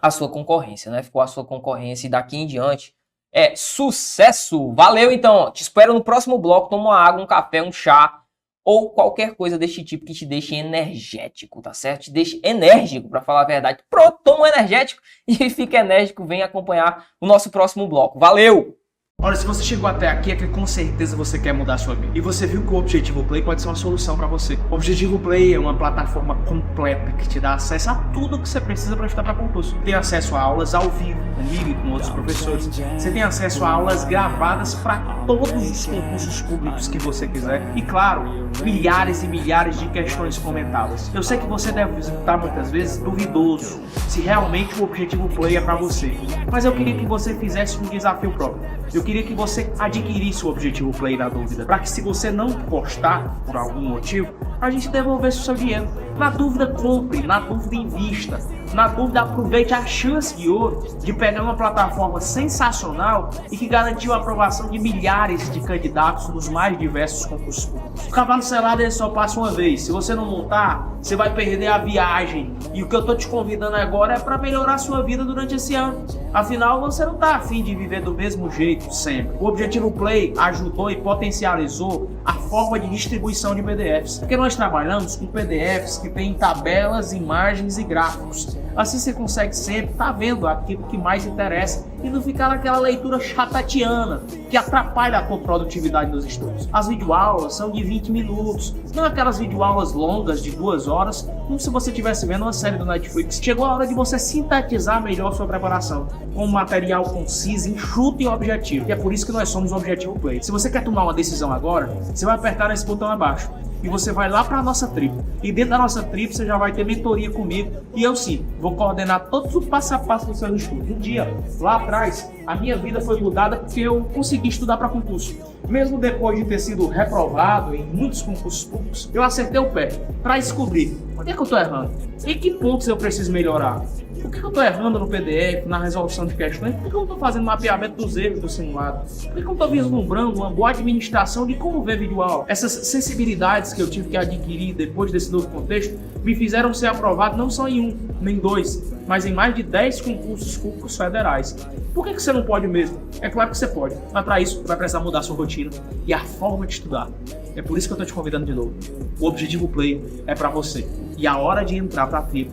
a sua concorrência, né? Ficou a sua concorrência e daqui em diante é sucesso. Valeu, então. Te espero no próximo bloco. Toma uma água, um café, um chá ou qualquer coisa deste tipo que te deixe energético, tá certo? Te deixe enérgico, para falar a verdade. Pronto, toma um energético e fica enérgico. Vem acompanhar o nosso próximo bloco. Valeu! Olha, se você chegou até aqui é que com certeza você quer mudar a sua vida. E você viu que o Objetivo Play pode ser uma solução para você. O Objetivo Play é uma plataforma completa que te dá acesso a tudo que você precisa para estudar para concurso. Tem acesso a aulas ao vivo, comigo e com outros professores. Você tem acesso a aulas gravadas para todos os concursos públicos que você quiser. E claro, milhares e milhares de questões comentadas. Eu sei que você deve estar muitas vezes duvidoso se realmente o Objetivo Play é para você. Mas eu queria que você fizesse um desafio próprio. Eu queria que você adquirisse o Objetivo Play na dúvida, para que se você não gostar por algum motivo, a gente devolvesse o seu dinheiro. Na dúvida, compre, na dúvida, invista, na dúvida, aproveite a chance de ouro de pegar uma plataforma sensacional e que garantiu a aprovação de milhares de candidatos nos mais diversos concursos públicos. O cavalo selado ele só passa uma vez. Se você não montar, você vai perder a viagem. E o que eu tô te convidando agora é para melhorar a sua vida durante esse ano. Afinal, você não tá afim de viver do mesmo jeito sempre. O Objetivo Play ajudou e potencializou a forma de distribuição de PDFs. Porque nós trabalhamos com PDFs que têm tabelas, imagens e gráficos. Assim você consegue sempre estar vendo aquilo que mais interessa e não ficar naquela leitura chatatiana que atrapalha a tua produtividade nos estudos. As videoaulas são de 20 minutos, não aquelas videoaulas longas de 2 horas, como se você estivesse vendo uma série do Netflix. Chegou a hora de você sintetizar melhor sua preparação, com um material conciso, enxuto e objetivo. E é por isso que nós somos o Objetivo Play. Se você quer tomar uma decisão agora, você vai apertar nesse botão abaixo e você vai lá para a nossa tribo. E dentro da nossa tribo você já vai ter mentoria comigo e eu sim vou coordenar todos os passo a passo do seu estudo. Um dia, lá atrás, A minha vida foi mudada porque eu consegui estudar para concurso. Mesmo depois de ter sido reprovado em muitos concursos públicos, eu acertei o pé para descobrir onde é que eu estou errando, em que pontos eu preciso melhorar. Por que eu estou errando no PDF, na resolução de questões? Por que eu não estou fazendo mapeamento dos erros do simulado? Por que eu não estou vislumbrando uma boa administração de como ver videoaula? Essas sensibilidades que eu tive que adquirir depois desse novo contexto me fizeram ser aprovado não só em um, nem dois, mas em mais de 10 concursos públicos federais. Por que você não pode mesmo? É claro que você pode, mas para isso vai precisar mudar a sua rotina e a forma de estudar. É por isso que eu estou te convidando de novo. O Objetivo Play é para você e a hora de entrar para a tribo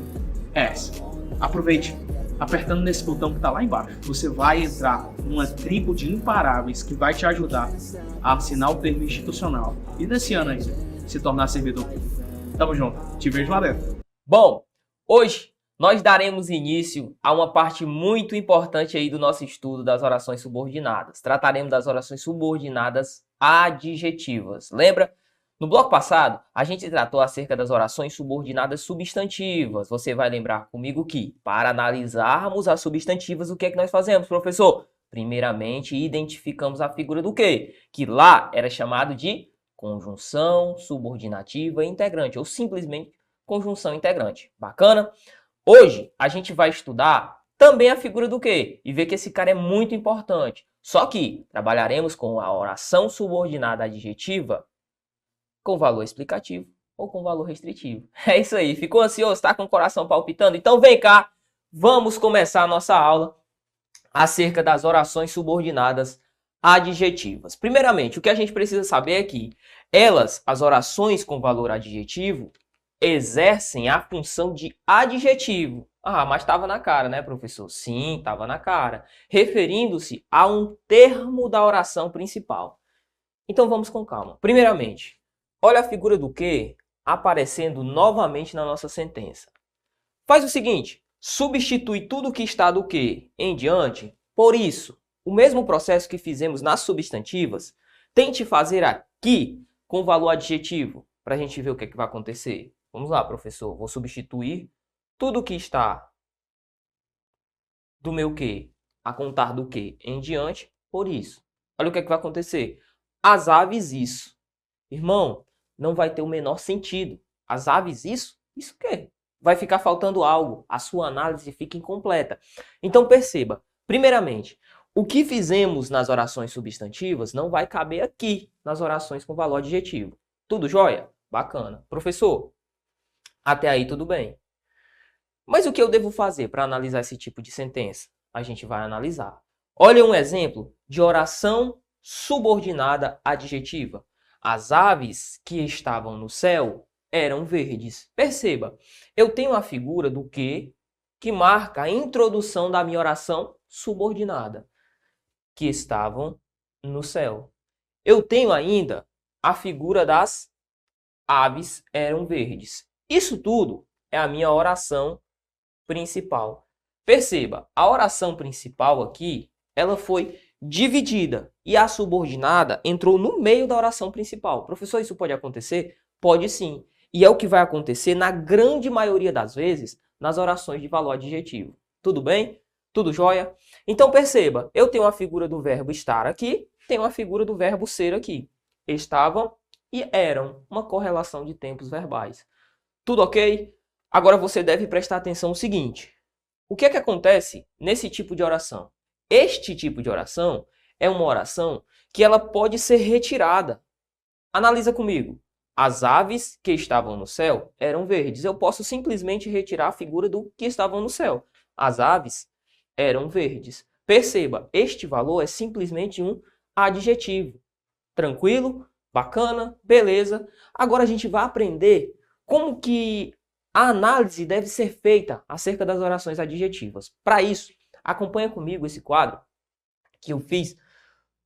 é essa. Aproveite, apertando nesse botão que está lá embaixo. Você vai entrar numa tribo de imparáveis que vai te ajudar a assinar o termo institucional e nesse ano ainda se tornar servidor. Tamo junto, te vejo lá dentro. Bom, hoje nós daremos início a uma parte muito importante aí do nosso estudo das orações subordinadas. Trataremos das orações subordinadas adjetivas. Lembra? No bloco passado, a gente tratou acerca das orações subordinadas substantivas. Você vai lembrar comigo que, para analisarmos as substantivas, o que é que nós fazemos, professor? Primeiramente, identificamos a figura do quê? Que lá era chamado de conjunção subordinativa integrante, ou simplesmente conjunção integrante. Bacana? Hoje, a gente vai estudar também a figura do quê? E ver que esse cara é muito importante. Só que trabalharemos com a oração subordinada adjetiva com valor explicativo ou com valor restritivo. É isso aí. Ficou ansioso? Está com o coração palpitando? Então vem cá, vamos começar a nossa aula acerca das orações subordinadas adjetivas. Primeiramente, o que a gente precisa saber é que as orações com valor adjetivo, exercem a função de adjetivo. Ah, mas estava na cara, né, professor? Sim, estava na cara. Referindo-se a um termo da oração principal. Então vamos com calma. Primeiramente, olha a figura do que aparecendo novamente na nossa sentença. Faz o seguinte, substitui tudo que está do que em diante por isso. O mesmo processo que fizemos nas substantivas, tente fazer aqui com valor adjetivo, para a gente ver o que é que vai acontecer. Vamos lá, professor. Vou substituir tudo que está do meu que a contar do que em diante por isso. Olha o que é que vai acontecer. As aves isso. Irmão, não vai ter o menor sentido. As aves isso? Isso o quê? Vai ficar faltando algo. A sua análise fica incompleta. Então perceba, primeiramente, o que fizemos nas orações substantivas não vai caber aqui nas orações com valor adjetivo. Tudo jóia? Bacana. Professor, até aí tudo bem. Mas o que eu devo fazer para analisar esse tipo de sentença? A gente vai analisar. Olha um exemplo de oração subordinada adjetiva. As aves que estavam no céu eram verdes. Perceba, eu tenho a figura do que marca a introdução da minha oração subordinada. Que estavam no céu. Eu tenho ainda a figura das aves eram verdes. Isso tudo é a minha oração principal. Perceba, a oração principal aqui, ela foi dividida e a subordinada entrou no meio da oração principal. Professor, isso pode acontecer? Pode sim. E é o que vai acontecer na grande maioria das vezes nas orações de valor adjetivo. Tudo bem? Tudo jóia? Então perceba, eu tenho a figura do verbo estar aqui, tenho a figura do verbo ser aqui. Estavam e eram, uma correlação de tempos verbais. Tudo ok? Agora você deve prestar atenção no seguinte. O que é que acontece nesse tipo de oração? Este tipo de oração é uma oração que ela pode ser retirada. Analisa comigo. As aves que estavam no céu eram verdes. Eu posso simplesmente retirar a figura do que estavam no céu. As aves eram verdes. Perceba, este valor é simplesmente um adjetivo. Tranquilo? Bacana? Beleza? Agora a gente vai aprender como que a análise deve ser feita acerca das orações adjetivas. Para isso, acompanha comigo esse quadro que eu fiz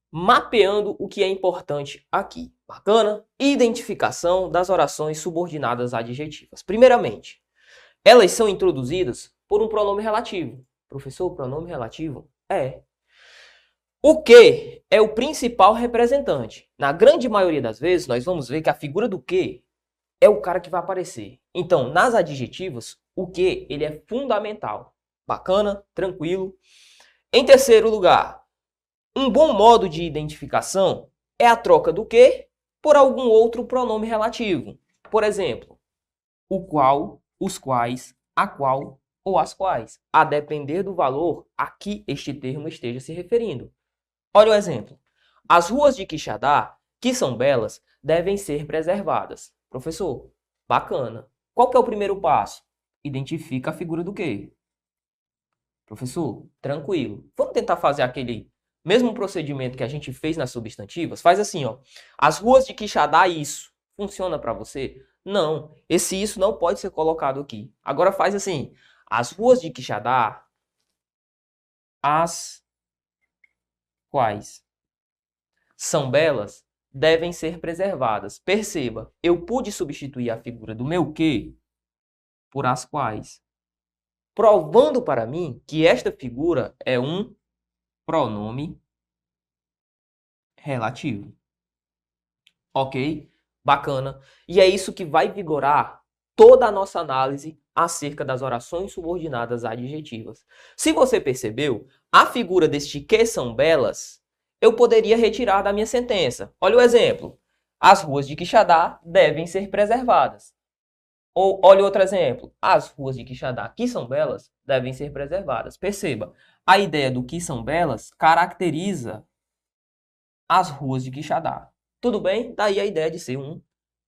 mapeando o que é importante aqui. Bacana? Identificação das orações subordinadas adjetivas. Primeiramente, elas são introduzidas por um pronome relativo. Professor, o pronome relativo é. O que é o principal representante. Na grande maioria das vezes, nós vamos ver que a figura do que é o cara que vai aparecer. Então, nas adjetivas, o que ele é fundamental. Bacana? Tranquilo? Em terceiro lugar, um bom modo de identificação é a troca do que por algum outro pronome relativo. Por exemplo, o qual, os quais, a qual ou as quais, a depender do valor a que este termo esteja se referindo. Olha o exemplo. As ruas de Quixadá, que são belas, devem ser preservadas. Professor, bacana. Qual que é o primeiro passo? Identifica a figura do quê? Professor, tranquilo. Vamos tentar fazer aquele mesmo procedimento que a gente fez nas substantivas? Faz assim, ó. As ruas de Quixadá, isso. Funciona para você? Não. Esse isso não pode ser colocado aqui. Agora faz assim. As ruas de Quixadá, as quais são belas, devem ser preservadas. Perceba, eu pude substituir a figura do meu que por as quais, provando para mim que esta figura é um pronome relativo. Ok? Bacana. E é isso que vai vigorar toda a nossa análise acerca das orações subordinadas adjetivas. Se você percebeu, a figura deste que são belas, eu poderia retirar da minha sentença. Olha o exemplo. As ruas de Quixadá devem ser preservadas. Ou olha outro exemplo. As ruas de Quixadá, que são belas, devem ser preservadas. Perceba, a ideia do que são belas caracteriza as ruas de Quixadá. Tudo bem? Daí a ideia de ser um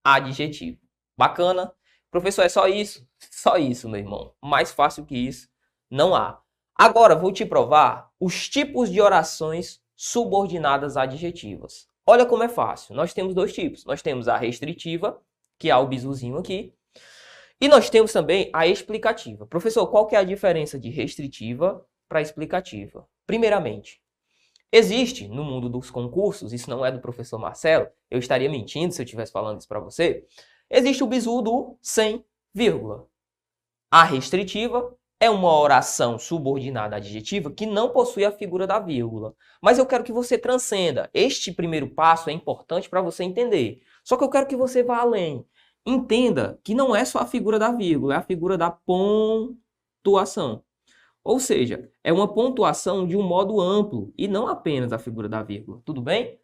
adjetivo. Bacana? Professor, é só isso? Só isso, meu irmão. Mais fácil que isso, não há. Agora, vou te provar os tipos de orações subordinadas adjetivas. Olha como é fácil. Nós temos dois tipos. Nós temos a restritiva, que é o bizuzinho aqui, e nós temos também a explicativa. Professor, qual que é a diferença de restritiva para explicativa? Primeiramente, existe no mundo dos concursos, isso não é do professor Marcelo, eu estaria mentindo se eu estivesse falando isso para você, existe o bizu do sem vírgula. A restritiva é uma oração subordinada adjetiva que não possui a figura da vírgula. Mas eu quero que você transcenda. Este primeiro passo é importante para você entender. Só que eu quero que você vá além. Entenda que não é só a figura da vírgula, é a figura da pontuação. Ou seja, é uma pontuação de um modo amplo e não apenas a figura da vírgula. Tudo bem?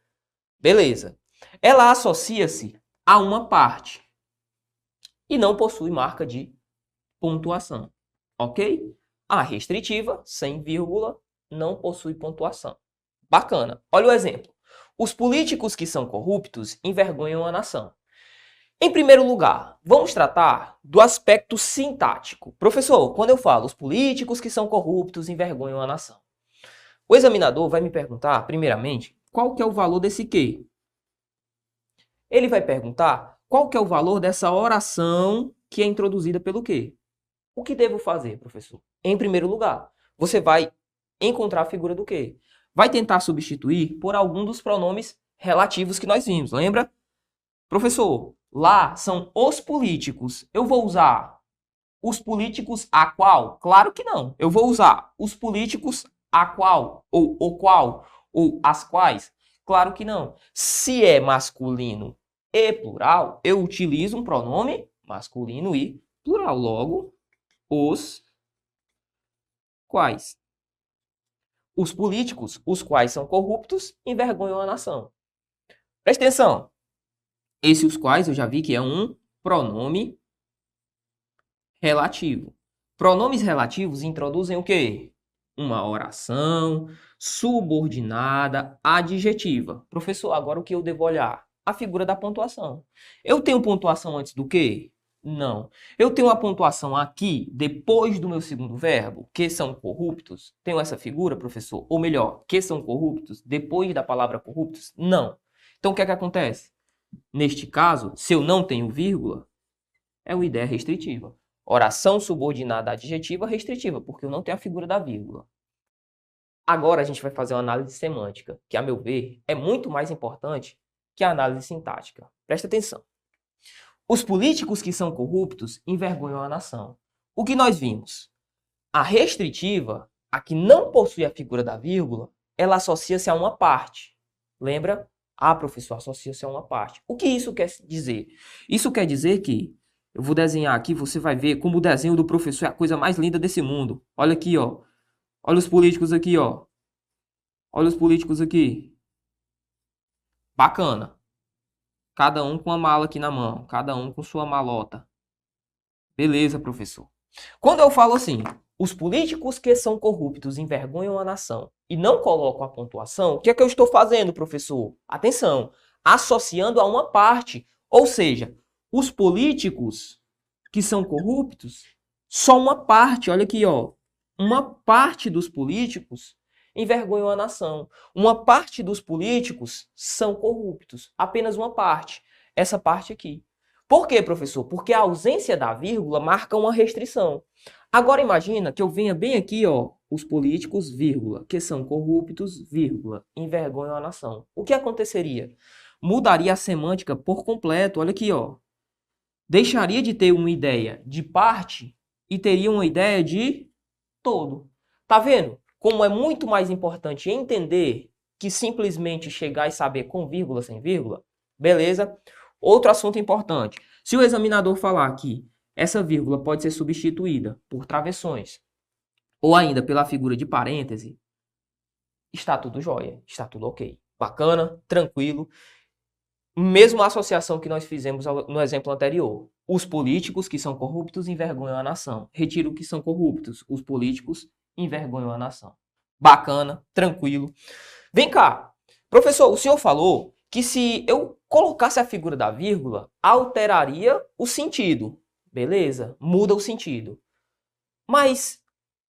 Beleza. Ela associa-se a uma parte e não possui marca de pontuação. Ok? A restritiva, sem vírgula, não possui pontuação. Bacana. Olha o exemplo. Os políticos que são corruptos envergonham a nação. Em primeiro lugar, vamos tratar do aspecto sintático. Professor, quando eu falo os políticos que são corruptos envergonham a nação, o examinador vai me perguntar, primeiramente, qual que é o valor desse que? Ele vai perguntar qual que é o valor dessa oração que é introduzida pelo que? O que devo fazer, professor? Em primeiro lugar, você vai encontrar a figura do que? Vai tentar substituir por algum dos pronomes relativos que nós vimos, lembra? Professor, lá são os políticos. Eu vou usar os políticos a qual? Claro que não. Eu vou usar os políticos a qual, ou o qual, ou as quais? Claro que não. Se é masculino e plural, eu utilizo um pronome masculino e plural. Logo, os quais. Os políticos, os quais são corruptos, envergonham a nação. Presta atenção. Esse os quais eu já vi que é um pronome relativo. Pronomes relativos introduzem o quê? Uma oração subordinada adjetiva. Professor, agora o que eu devo olhar? A figura da pontuação. Eu tenho pontuação antes do quê? Não. Eu tenho a pontuação aqui, depois do meu segundo verbo, que são corruptos. Tenho essa figura, professor? Ou melhor, que são corruptos, depois da palavra corruptos? Não. Então o que é que acontece? Neste caso, se eu não tenho vírgula, é uma ideia restritiva. Oração subordinada adjetiva restritiva, porque eu não tenho a figura da vírgula. Agora a gente vai fazer uma análise semântica, que, a meu ver, é muito mais importante que a análise sintática. Presta atenção. Os políticos que são corruptos envergonham a nação. O que nós vimos? A restritiva, a que não possui a figura da vírgula, ela associa-se a uma parte. Lembra? Ah, professor, associa-se a uma parte. O que isso quer dizer? Isso quer dizer que, eu vou desenhar aqui, você vai ver como o desenho do professor é a coisa mais linda desse mundo. Olha aqui, ó. Olha os políticos aqui, ó. Olha os políticos aqui. Bacana. Cada um com a mala aqui na mão. Cada um com sua malota. Beleza, professor. Quando eu falo assim, os políticos que são corruptos envergonham a nação e não colocam a pontuação, o que é que eu estou fazendo, professor? Atenção, associando a uma parte. Ou seja, os políticos que são corruptos, só uma parte, olha aqui, ó. Uma parte dos políticos envergonham a nação. Uma parte dos políticos são corruptos. Apenas uma parte. Essa parte aqui. Por quê, professor? Porque a ausência da vírgula marca uma restrição. Agora imagina que eu venha bem aqui, ó, os políticos, vírgula, que são corruptos, vírgula, envergonham a nação. O que aconteceria? Mudaria a semântica por completo. Olha aqui, ó. Deixaria de ter uma ideia de parte e teria uma ideia de todo. Tá vendo? Como é muito mais importante entender que simplesmente chegar e saber com vírgula, sem vírgula. Beleza? Outro assunto importante. Se o examinador falar que essa vírgula pode ser substituída por travessões ou ainda pela figura de parêntese, está tudo jóia, está tudo ok. Bacana, tranquilo. Mesma associação que nós fizemos no exemplo anterior. Os políticos que são corruptos envergonham a nação. Retiro que são corruptos. Os políticos envergonham a nação. Bacana, tranquilo. Vem cá. Professor, o senhor falou que se eu colocasse a figura da vírgula, alteraria o sentido. Beleza, muda o sentido. Mas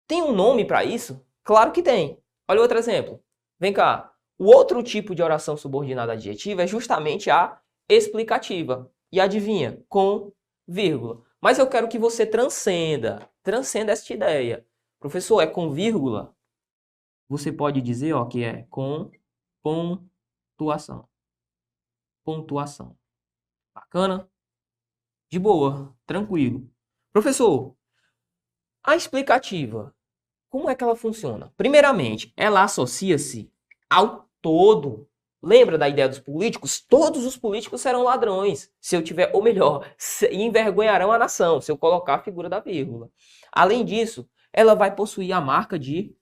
tem um nome para isso? Claro que tem. Olha outro exemplo. Vem cá. O outro tipo de oração subordinada adjetiva é justamente a explicativa. E adivinha? Com vírgula. Mas eu quero que você transcenda esta ideia. Professor, é com vírgula? Você pode dizer, ó, que é com pontuação. Pontuação. Bacana? De boa, tranquilo. Professor, a explicativa, como é que ela funciona? Primeiramente, ela associa-se ao todo. Lembra da ideia dos políticos? Todos os políticos serão ladrões, se eu tiver, ou melhor, envergonharão a nação, se eu colocar a figura da vírgula. Além disso, ela vai possuir a marca de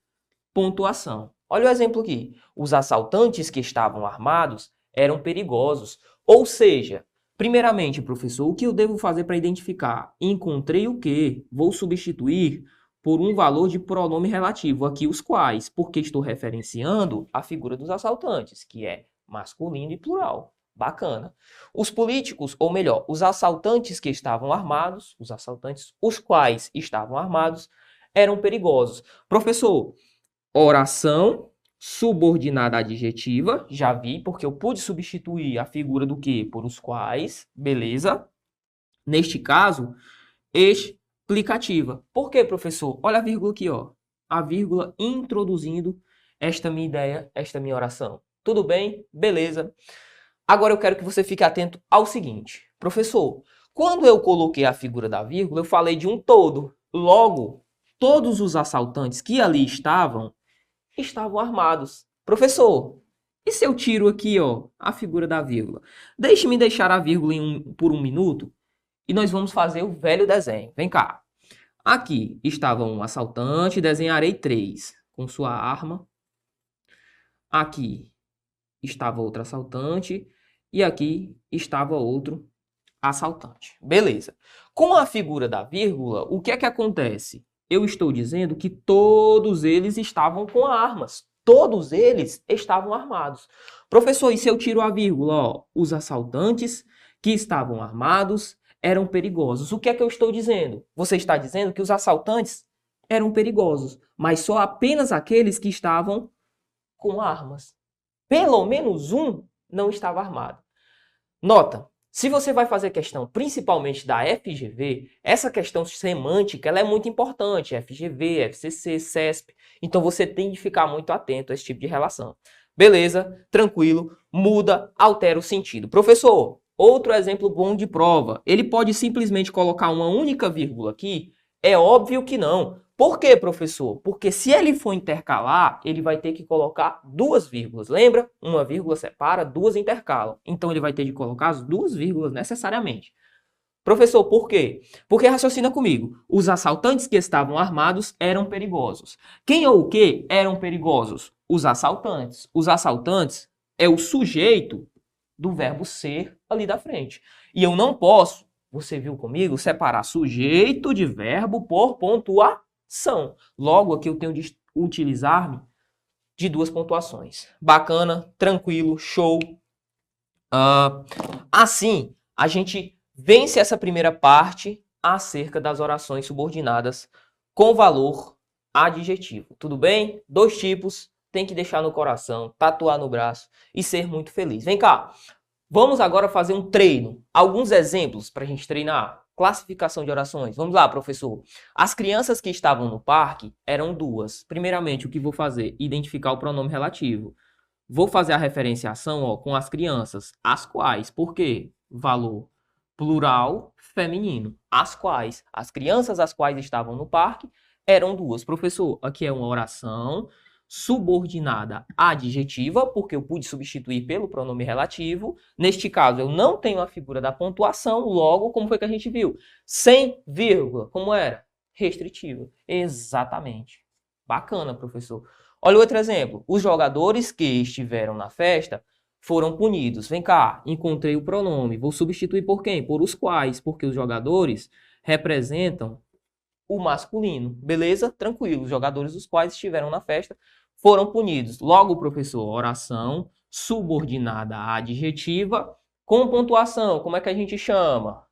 pontuação. Olha o exemplo aqui. Os assaltantes que estavam armados eram perigosos. Ou seja, primeiramente, professor, o que eu devo fazer para identificar? Encontrei o quê? Vou substituir por um valor de pronome relativo, aqui os quais, porque estou referenciando a figura dos assaltantes, que é masculino e plural. Bacana. Os políticos, ou melhor, os assaltantes que estavam armados, os quais estavam armados, eram perigosos. Professor, oração subordinada adjetiva, já vi, porque eu pude substituir a figura do que por os quais, beleza? Neste caso, explicativa. Por quê, professor? Olha a vírgula aqui, ó. A vírgula introduzindo esta minha ideia, esta minha oração. Tudo bem? Beleza. Agora eu quero que você fique atento ao seguinte. Professor, quando eu coloquei a figura da vírgula, eu falei de um todo. Logo, todos os assaltantes que ali estavam armados. Professor, e se eu tiro aqui, ó, a figura da vírgula? Deixe-me deixar a vírgula por um minuto e nós vamos fazer o velho desenho. Vem cá. Aqui estava um assaltante, desenharei 3 com sua arma. Aqui estava outro assaltante e aqui estava outro assaltante. Beleza. Com a figura da vírgula, o que é que acontece? Eu estou dizendo que todos eles estavam com armas. Todos eles estavam armados. Professor, e se eu tiro a vírgula? Ó, os assaltantes que estavam armados eram perigosos. O que é que eu estou dizendo? Você está dizendo que os assaltantes eram perigosos, mas só apenas aqueles que estavam com armas. Pelo menos um não estava armado. Nota. Se você vai fazer questão principalmente da FGV, essa questão semântica ela é muito importante. FGV, FCC, CESP. Então você tem de ficar muito atento a esse tipo de relação. Beleza, tranquilo, muda, altera o sentido. Professor, outro exemplo bom de prova. Ele pode simplesmente colocar uma única vírgula aqui? É óbvio que não. Por quê, professor? Porque se ele for intercalar, ele vai ter que colocar 2 vírgulas. Lembra? Uma vírgula separa, 2 intercalam. Então ele vai ter de colocar as 2 vírgulas necessariamente. Professor, por quê? Porque raciocina comigo. Os assaltantes que estavam armados eram perigosos. Quem ou o que eram perigosos? Os assaltantes. Os assaltantes é o sujeito do verbo ser ali da frente. E eu não posso, você viu comigo, separar sujeito de verbo por pontuação. Logo, aqui eu tenho de utilizar-me de 2 pontuações. Bacana, tranquilo, show. Assim, a gente vence essa primeira parte acerca das orações subordinadas com valor adjetivo. Tudo bem? 2 tipos, tem que deixar no coração, tatuar no braço e ser muito feliz. Vem cá, vamos agora fazer um treino. Alguns exemplos para a gente treinar. Classificação de orações. Vamos lá, professor. As crianças que estavam no parque eram 2. Primeiramente, o que vou fazer? Identificar o pronome relativo. Vou fazer a referenciação com as crianças. As quais. Por quê? Valor plural feminino. As quais. As crianças as quais estavam no parque eram 2. Professor, aqui é uma oração subordinada adjetiva, porque eu pude substituir pelo pronome relativo. Neste caso, eu não tenho a figura da pontuação, logo, como foi que a gente viu? Sem vírgula. Como era? Restritiva. Exatamente. Bacana, professor. Olha outro exemplo. Os jogadores que estiveram na festa foram punidos. Vem cá, encontrei o pronome. Vou substituir por quem? Por os quais, porque os jogadores representam o masculino. Beleza? Tranquilo. Os jogadores dos quais estiveram na festa foram punidos. Logo, professor, oração subordinada adjetiva com pontuação. Como é que a gente chama?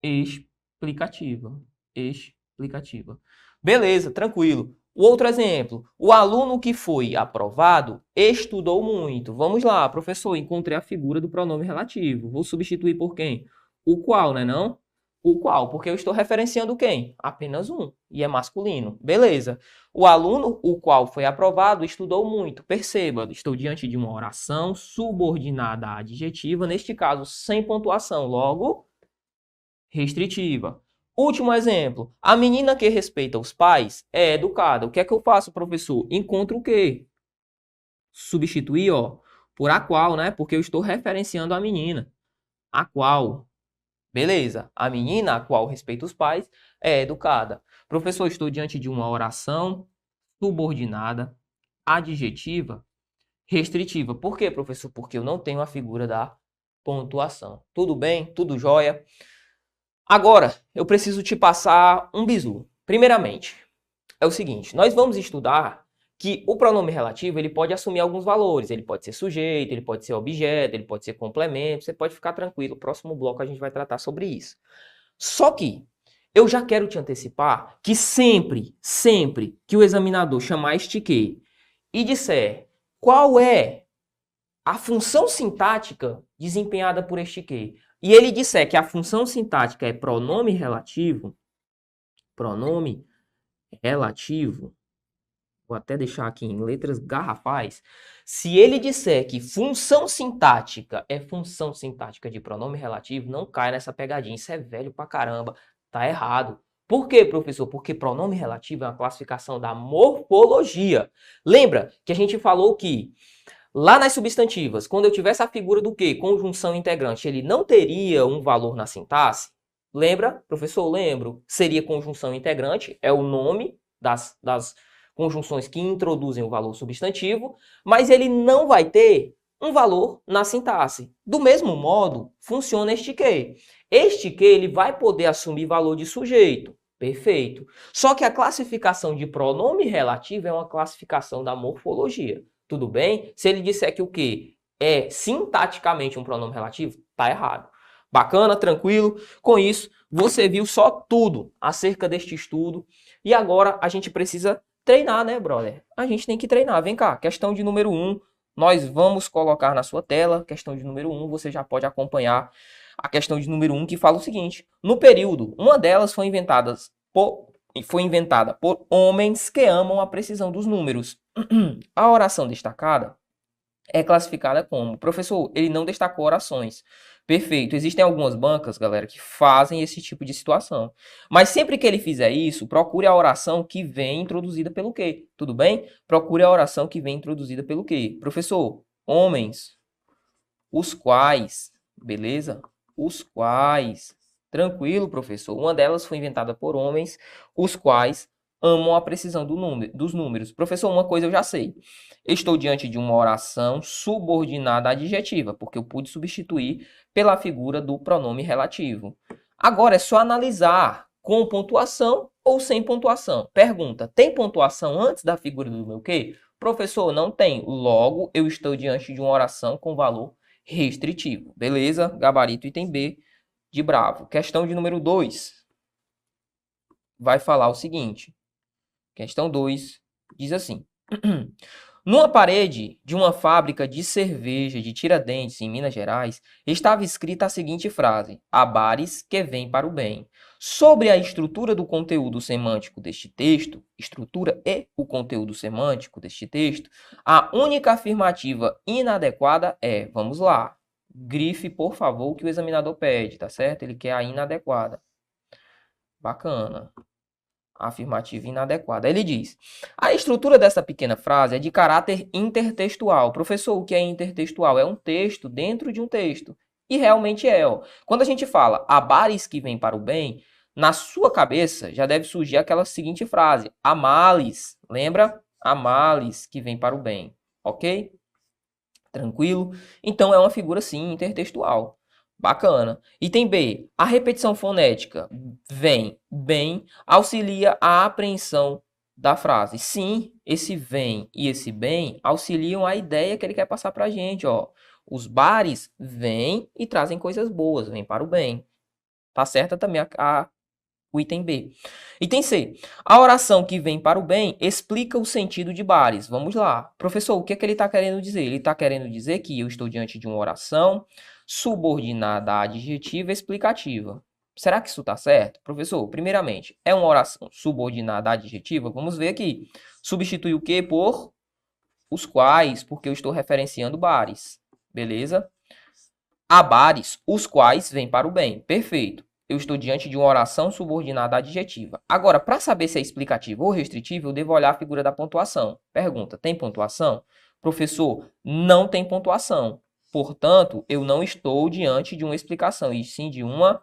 Explicativa. Explicativa. Beleza, tranquilo. O outro exemplo. O aluno que foi aprovado estudou muito. Vamos lá, professor, encontrei a figura do pronome relativo. Vou substituir por quem? O qual, né não? O qual, porque eu estou referenciando quem? Apenas um, e é masculino. Beleza. O aluno, o qual foi aprovado, estudou muito. Perceba, estou diante de uma oração subordinada adjetiva, neste caso, sem pontuação, logo, restritiva. Último exemplo. A menina que respeita os pais é educada. O que é que eu faço, professor? Encontro o quê? Substituir, ó, por a qual, né? Porque eu estou referenciando a menina. A qual. Beleza, a menina a qual respeita os pais é educada. Professor, estou diante de uma oração subordinada, adjetiva, restritiva. Por quê, professor? Porque eu não tenho a figura da pontuação. Tudo bem? Tudo jóia? Agora, eu preciso te passar um bizu. Primeiramente, é o seguinte, nós vamos estudar que o pronome relativo ele pode assumir alguns valores. Ele pode ser sujeito, ele pode ser objeto, ele pode ser complemento. Você pode ficar tranquilo. No próximo bloco a gente vai tratar sobre isso. Só que eu já quero te antecipar que sempre que o examinador chamar este que e disser qual é a função sintática desempenhada por este que, e ele disser que a função sintática é pronome relativo, vou até deixar aqui em letras garrafais. Se ele disser que função sintática é função sintática de pronome relativo, não cai nessa pegadinha. Isso é velho pra caramba. Tá errado. Por quê, professor? Porque pronome relativo é uma classificação da morfologia. Lembra que a gente falou que lá nas substantivas, quando eu tivesse a figura do que? Conjunção integrante, ele não teria um valor na sintaxe? Lembra? Professor, lembro. Seria conjunção integrante, é o nome das conjunções que introduzem o valor substantivo, mas ele não vai ter um valor na sintaxe. Do mesmo modo, funciona este que. Este que ele vai poder assumir valor de sujeito. Perfeito. Só que a classificação de pronome relativo é uma classificação da morfologia. Tudo bem? Se ele disser que o que é sintaticamente um pronome relativo, tá errado. Bacana, tranquilo? Com isso, você viu só tudo acerca deste estudo. E agora a gente precisa treinar, né, brother? A gente tem que treinar. Vem cá, questão de número 1. Nós vamos colocar na sua tela. Questão de número 1, você já pode acompanhar a questão de número 1, que fala o seguinte. No período, uma delas foi inventada por homens que amam a precisão dos números. A oração destacada é classificada como... Professor, ele não destacou orações. Perfeito. Existem algumas bancas, galera, que fazem esse tipo de situação. Mas sempre que ele fizer isso, procure a oração que vem introduzida pelo quê? Tudo bem? Procure a oração que vem introduzida pelo quê? Professor, homens, os quais, beleza? Os quais Tranquilo, professor. Uma delas foi inventada por homens, os quais amam a precisão dos números. Professor, uma coisa eu já sei. Estou diante de uma oração subordinada adjetiva, porque eu pude substituir pela figura do pronome relativo. Agora é só analisar com pontuação ou sem pontuação. Pergunta, tem pontuação antes da figura do meu quê? Professor, não tem. Logo, eu estou diante de uma oração com valor restritivo. Beleza? Gabarito item B de bravo. Questão de número 2. Vai falar o seguinte. Questão 2 diz assim. Numa parede de uma fábrica de cerveja de Tiradentes, em Minas Gerais, estava escrita a seguinte frase: há bares que vêm para o bem. Sobre a estrutura do conteúdo semântico deste texto, estrutura e o conteúdo semântico deste texto, a única afirmativa inadequada é, vamos lá, grife, por favor, o que o examinador pede, tá certo? Ele quer a inadequada. Bacana. Afirmativa inadequada. Ele diz: a estrutura dessa pequena frase é de caráter intertextual. Professor, o que é intertextual? É um texto dentro de um texto. E realmente é. Ó. Quando a gente fala há bares que vêm para o bem, na sua cabeça já deve surgir aquela seguinte frase: há males. Lembra? Há males que vêm para o bem. Ok? Tranquilo? Então é uma figura, sim, intertextual. Bacana. Item B. A repetição fonética vem, bem, auxilia a apreensão da frase. Sim, esse vem e esse bem auxiliam a ideia que ele quer passar pra gente, ó. Os bares vêm e trazem coisas boas, vêm para o bem. Tá certa também o item B. Item C. A oração que vem para o bem explica o sentido de bares. Vamos lá. Professor, o que é que ele está querendo dizer? Ele está querendo dizer que eu estou diante de uma oração subordinada à adjetiva explicativa. Será que isso está certo? Professor, primeiramente, é uma oração subordinada à adjetiva? Vamos ver aqui. Substitui o que por os quais, porque eu estou referenciando bares. Beleza? Há bares, os quais vêm para o bem. Perfeito. Eu estou diante de uma oração subordinada adjetiva. Agora, para saber se é explicativa ou restritiva, eu devo olhar a figura da pontuação. Pergunta, tem pontuação? Professor, não tem pontuação. Portanto, eu não estou diante de uma explicação, e sim de uma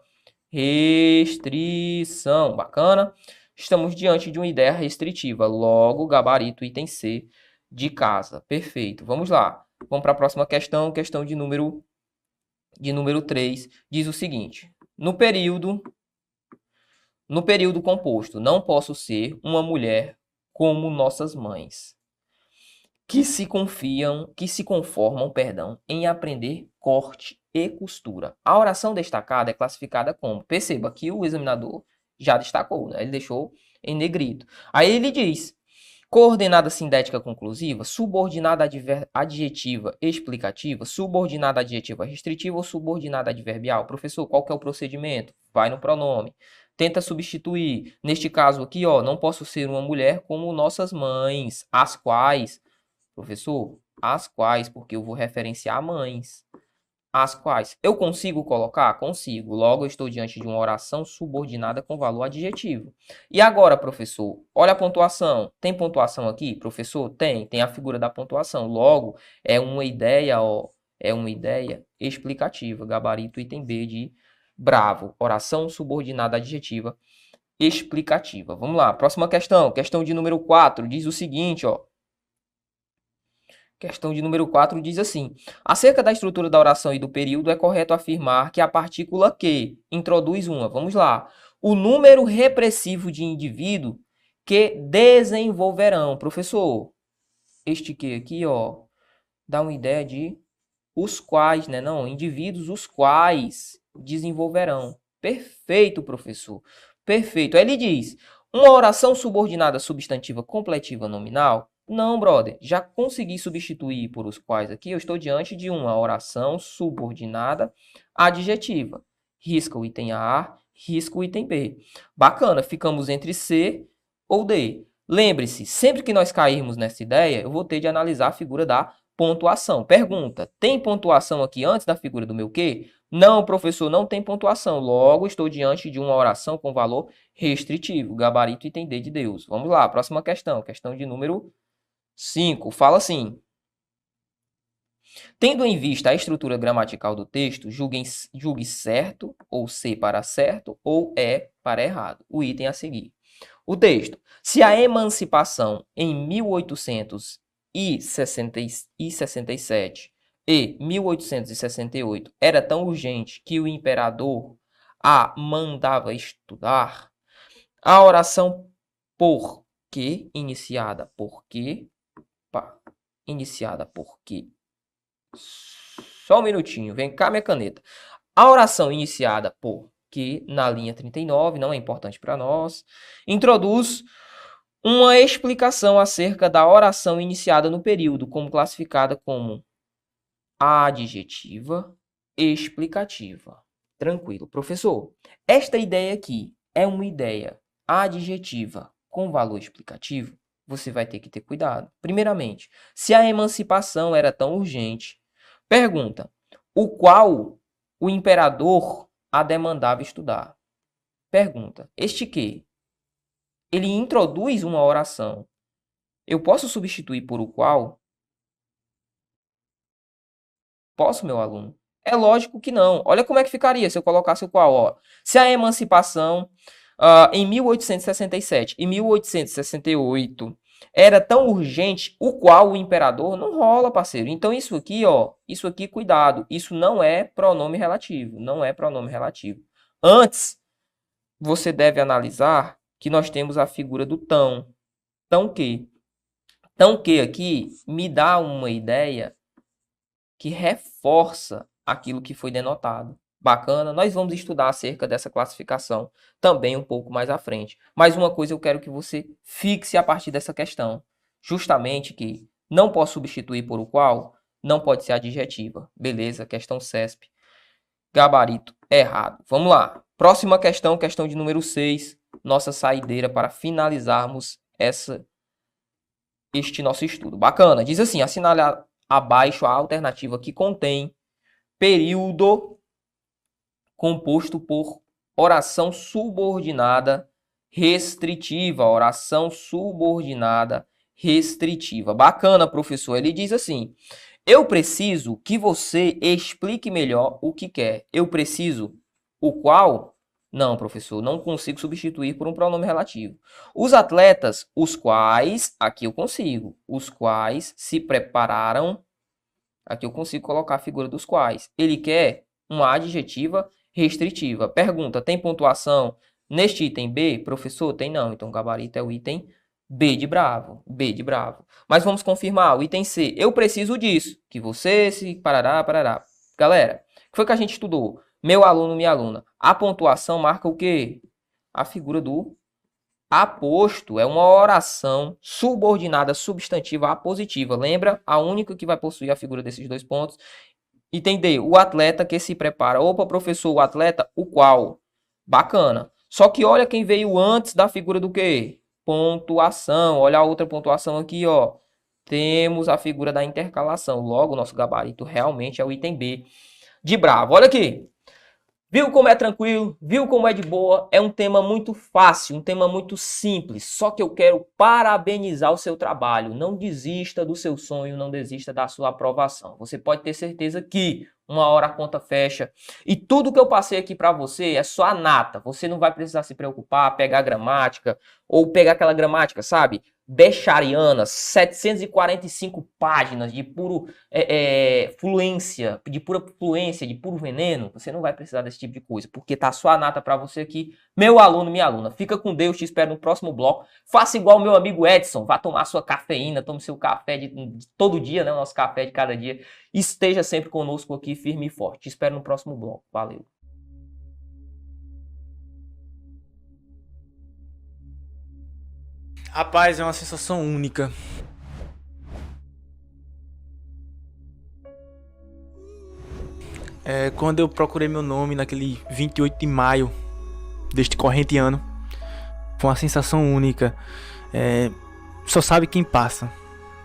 restrição. Bacana? Estamos diante de uma ideia restritiva. Logo, gabarito item C de casa. Perfeito. Vamos lá. Vamos para a próxima questão. Questão de número 3. Diz o seguinte. No período composto, não posso ser uma mulher como nossas mães, que se conformam, em aprender corte e costura. A oração destacada é classificada como, perceba que o examinador já destacou, né? Ele deixou em negrito. Aí ele diz, coordenada sintética conclusiva, subordinada adjetiva explicativa, subordinada adjetiva restritiva ou subordinada adverbial. Professor, qual que é o procedimento? Vai no pronome. Tenta substituir. Neste caso aqui, ó, não posso ser uma mulher como nossas mães, as quais. Professor, as quais, porque eu vou referenciar mães. As quais. Eu consigo colocar? Consigo. Logo, eu estou diante de uma oração subordinada com valor adjetivo. E agora, professor, olha a pontuação. Tem pontuação aqui? Professor, tem. Tem a figura da pontuação. Logo, é uma ideia, ó. É uma ideia explicativa. Gabarito item B de bravo. Oração subordinada adjetiva explicativa. Vamos lá. Próxima questão. Questão de número 4. Diz o seguinte, ó. Questão de número 4 diz assim. Acerca da estrutura da oração e do período, é correto afirmar que a partícula que introduz uma. Vamos lá. O número repressivo de indivíduo que desenvolverão. Professor, este que aqui, ó, dá uma ideia de os quais, né? Não, indivíduos os quais desenvolverão. Perfeito, professor. Perfeito. Aí ele diz, uma oração subordinada substantiva completiva nominal. Não, brother, já consegui substituir por os quais aqui, eu estou diante de uma oração subordinada adjetiva. Risca o item A, risca o item B. Bacana, ficamos entre C ou D. Lembre-se, sempre que nós cairmos nessa ideia, eu vou ter de analisar a figura da pontuação. Pergunta, tem pontuação aqui antes da figura do meu quê? Não, professor, não tem pontuação. Logo, estou diante de uma oração com valor restritivo. Gabarito item D de Deus. Vamos lá, próxima questão. Questão de número 5. Fala assim. Tendo em vista a estrutura gramatical do texto, julgue certo, ou C para certo, ou E para errado. O item a seguir. O texto. Se a emancipação em 1867 e 1868 era tão urgente que o imperador a mandava estudar, a oração por que, iniciada por que, só um minutinho, vem cá minha caneta. A oração iniciada por que, na linha 39, não é importante para nós, introduz uma explicação acerca da oração iniciada no período, como classificada como adjetiva explicativa. Tranquilo, professor. Esta ideia aqui é uma ideia adjetiva com valor explicativo. Você vai ter que ter cuidado. Primeiramente, se a emancipação era tão urgente, pergunta, o qual o imperador a demandava estudar. Pergunta, este que? Ele introduz uma oração. Eu posso substituir por o qual? Posso, meu aluno? É lógico que não. Olha como é que ficaria se eu colocasse o qual. Ó. Se a emancipação em 1867 e 1868 era tão urgente, o qual o imperador não rola, parceiro. Então isso aqui, ó, isso aqui, cuidado, isso não é pronome relativo, não é pronome relativo. Antes, você deve analisar que nós temos a figura do tão. Tão que. Tão que aqui me dá uma ideia que reforça aquilo que foi denotado. Bacana? Nós vamos estudar acerca dessa classificação também um pouco mais à frente. Mas uma coisa eu quero que você fixe a partir dessa questão. Justamente que não posso substituir por o qual, não pode ser adjetiva. Beleza? Questão CESP. Gabarito errado. Vamos lá. Próxima questão, questão de número 6. Nossa saideira para finalizarmos este nosso estudo. Bacana. Diz assim, assinalar abaixo a alternativa que contém período composto por oração subordinada restritiva. Oração subordinada restritiva. Bacana, professor. Ele diz assim, eu preciso que você explique melhor o que quer. Eu preciso o qual? Não, professor, não consigo substituir por um pronome relativo. Os atletas, os quais, aqui eu consigo, os quais se prepararam, aqui eu consigo colocar a figura dos quais. Ele quer uma adjetiva restritiva. Pergunta, tem pontuação neste item B? Professor, tem não. Então o gabarito é o item B de bravo. B de bravo. Mas vamos confirmar o item C. Eu preciso disso. Que você se parará, parará. Galera, o que foi que a gente estudou? Meu aluno, minha aluna. A pontuação marca o quê? A figura do aposto. É uma oração subordinada substantiva apositiva. Lembra? A única que vai possuir a figura desses dois pontos. Item D, o atleta que se prepara. Opa, professor, o atleta, o qual? Bacana. Só que olha quem veio antes da figura do quê? Pontuação. Olha a outra pontuação aqui, ó. Temos a figura da intercalação. Logo, o nosso gabarito realmente é o item B de bravo. Olha aqui. Viu como é tranquilo? Viu como é de boa? É um tema muito fácil, um tema muito simples. Só que eu quero parabenizar o seu trabalho. Não desista do seu sonho, não desista da sua aprovação. Você pode ter certeza que uma hora a conta fecha. E tudo que eu passei aqui para você é só a nata. Você não vai precisar se preocupar, pegar a gramática ou pegar aquela gramática, sabe? Bechariana, 745 páginas de puro fluência, de pura fluência, de puro veneno. Você não vai precisar desse tipo de coisa, porque tá só a nata para você aqui. Meu aluno, minha aluna, fica com Deus, te espero no próximo bloco. Faça igual o meu amigo Edson, vá tomar sua cafeína, tome seu café de todo dia, né? O nosso café de cada dia. Esteja sempre conosco aqui, firme e forte. Te espero no próximo bloco. Valeu. Rapaz, é uma sensação única. Quando eu procurei meu nome naquele 28 de maio deste corrente ano, foi uma sensação única. Só sabe quem passa.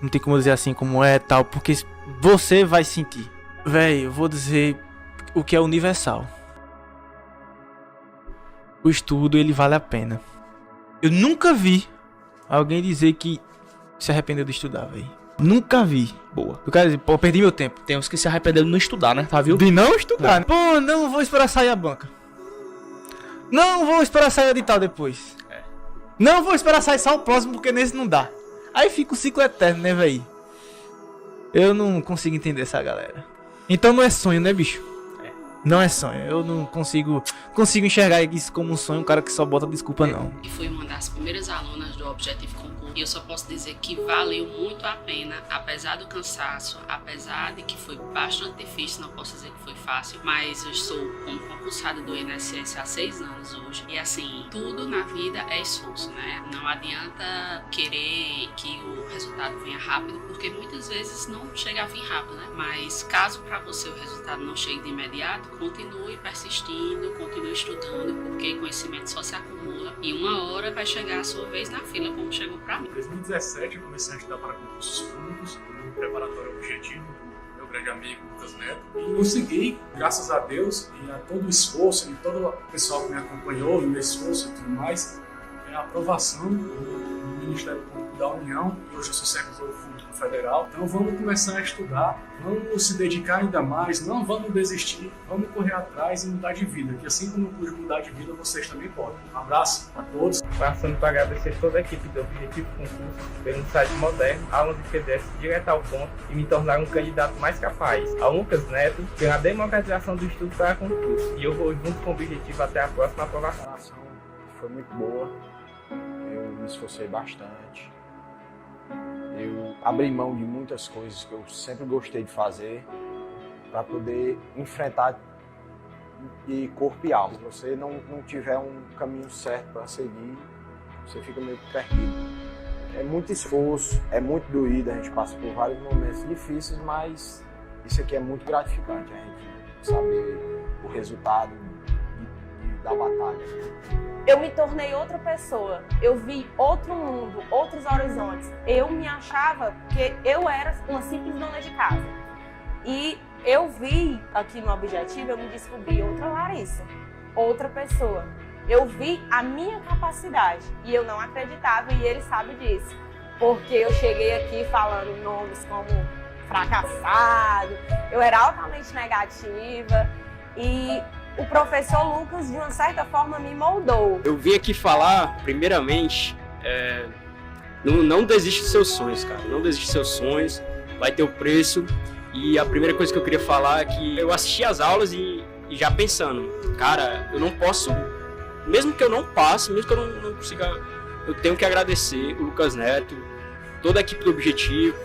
Não tem como dizer assim como é tal, porque você vai sentir. Véi, eu vou dizer o que é universal. O estudo, ele vale a pena. Eu nunca vi alguém dizer que se arrependeu de estudar, velho. Nunca vi. Boa. Eu quero dizer, pô, perdi meu tempo. Tem uns que se arrependem de não estudar, né? Tá, viu? De não estudar. Pô, não vou esperar sair a banca. Não vou esperar sair o edital depois. Não vou esperar sair só o próximo, porque nesse não dá. Aí fica o ciclo eterno, né, véi? Eu não consigo entender essa galera. Então não é sonho, né, bicho? Não é sonho. Eu não consigo enxergar isso como um sonho, um cara que só bota desculpa, não. E fui uma das primeiras alunas do Objetivo Concurso. E eu só posso dizer que valeu muito a pena, apesar do cansaço, apesar de que foi bastante difícil, não posso dizer que foi fácil, mas eu estou como concursada do INSS há 6 anos hoje. E assim, tudo na vida é esforço, né? Não adianta querer que o resultado venha rápido, porque muitas vezes não chega a vir rápido, né? Mas caso para você o resultado não chegue de imediato, continue persistindo, continue estudando, porque conhecimento só se acumula e uma hora vai chegar a sua vez na fila, como chegou para mim. Em 2017 eu comecei a estudar para concursos públicos no preparatório Objetivo, do meu grande amigo Lucas Neto, e consegui, graças a Deus e a todo o esforço e todo o pessoal que me acompanhou, e o meu esforço e tudo mais, a aprovação do Ministério Público da União, e hoje eu sou servidor público federal. Então vamos começar a estudar, vamos se dedicar ainda mais, não vamos desistir, vamos correr atrás e mudar de vida, que assim como eu pude mudar de vida, vocês também podem. Um abraço a todos. Passando para agradecer toda a equipe do Objetivo Concurso pelo site moderno, aulas de PDF direto ao ponto e me tornar um candidato mais capaz. Ao Lucas Neto pela democratização do estudo para concurso. E eu vou junto com o Objetivo até a próxima aprovação. A preparação foi muito boa, eu me esforcei bastante. Eu abri mão de muitas coisas que eu sempre gostei de fazer para poder enfrentar de corpo e alma. Se você não tiver um caminho certo para seguir, você fica meio perdido. É muito esforço, é muito doído, a gente passa por vários momentos difíceis, mas isso aqui é muito gratificante, a gente saber o resultado da batalha. Eu me tornei outra pessoa, eu vi outro mundo, outros horizontes. Eu me achava que eu era uma simples dona de casa. E eu vi aqui no Objetivo, eu me descobri outra Larissa, outra pessoa. Eu vi a minha capacidade e eu não acreditava e ele sabe disso. Porque eu cheguei aqui falando nomes como fracassado, eu era altamente negativa e o professor Lucas, de uma certa forma, me moldou. Eu vim aqui falar, primeiramente, não desiste dos seus sonhos, cara. Não desiste dos seus sonhos, vai ter o preço. E a primeira coisa que eu queria falar é que eu assisti às aulas e já pensando, cara, eu não posso, mesmo que eu não passe, mesmo que eu não consiga, eu tenho que agradecer o Lucas Neto, toda a equipe do Objetivo,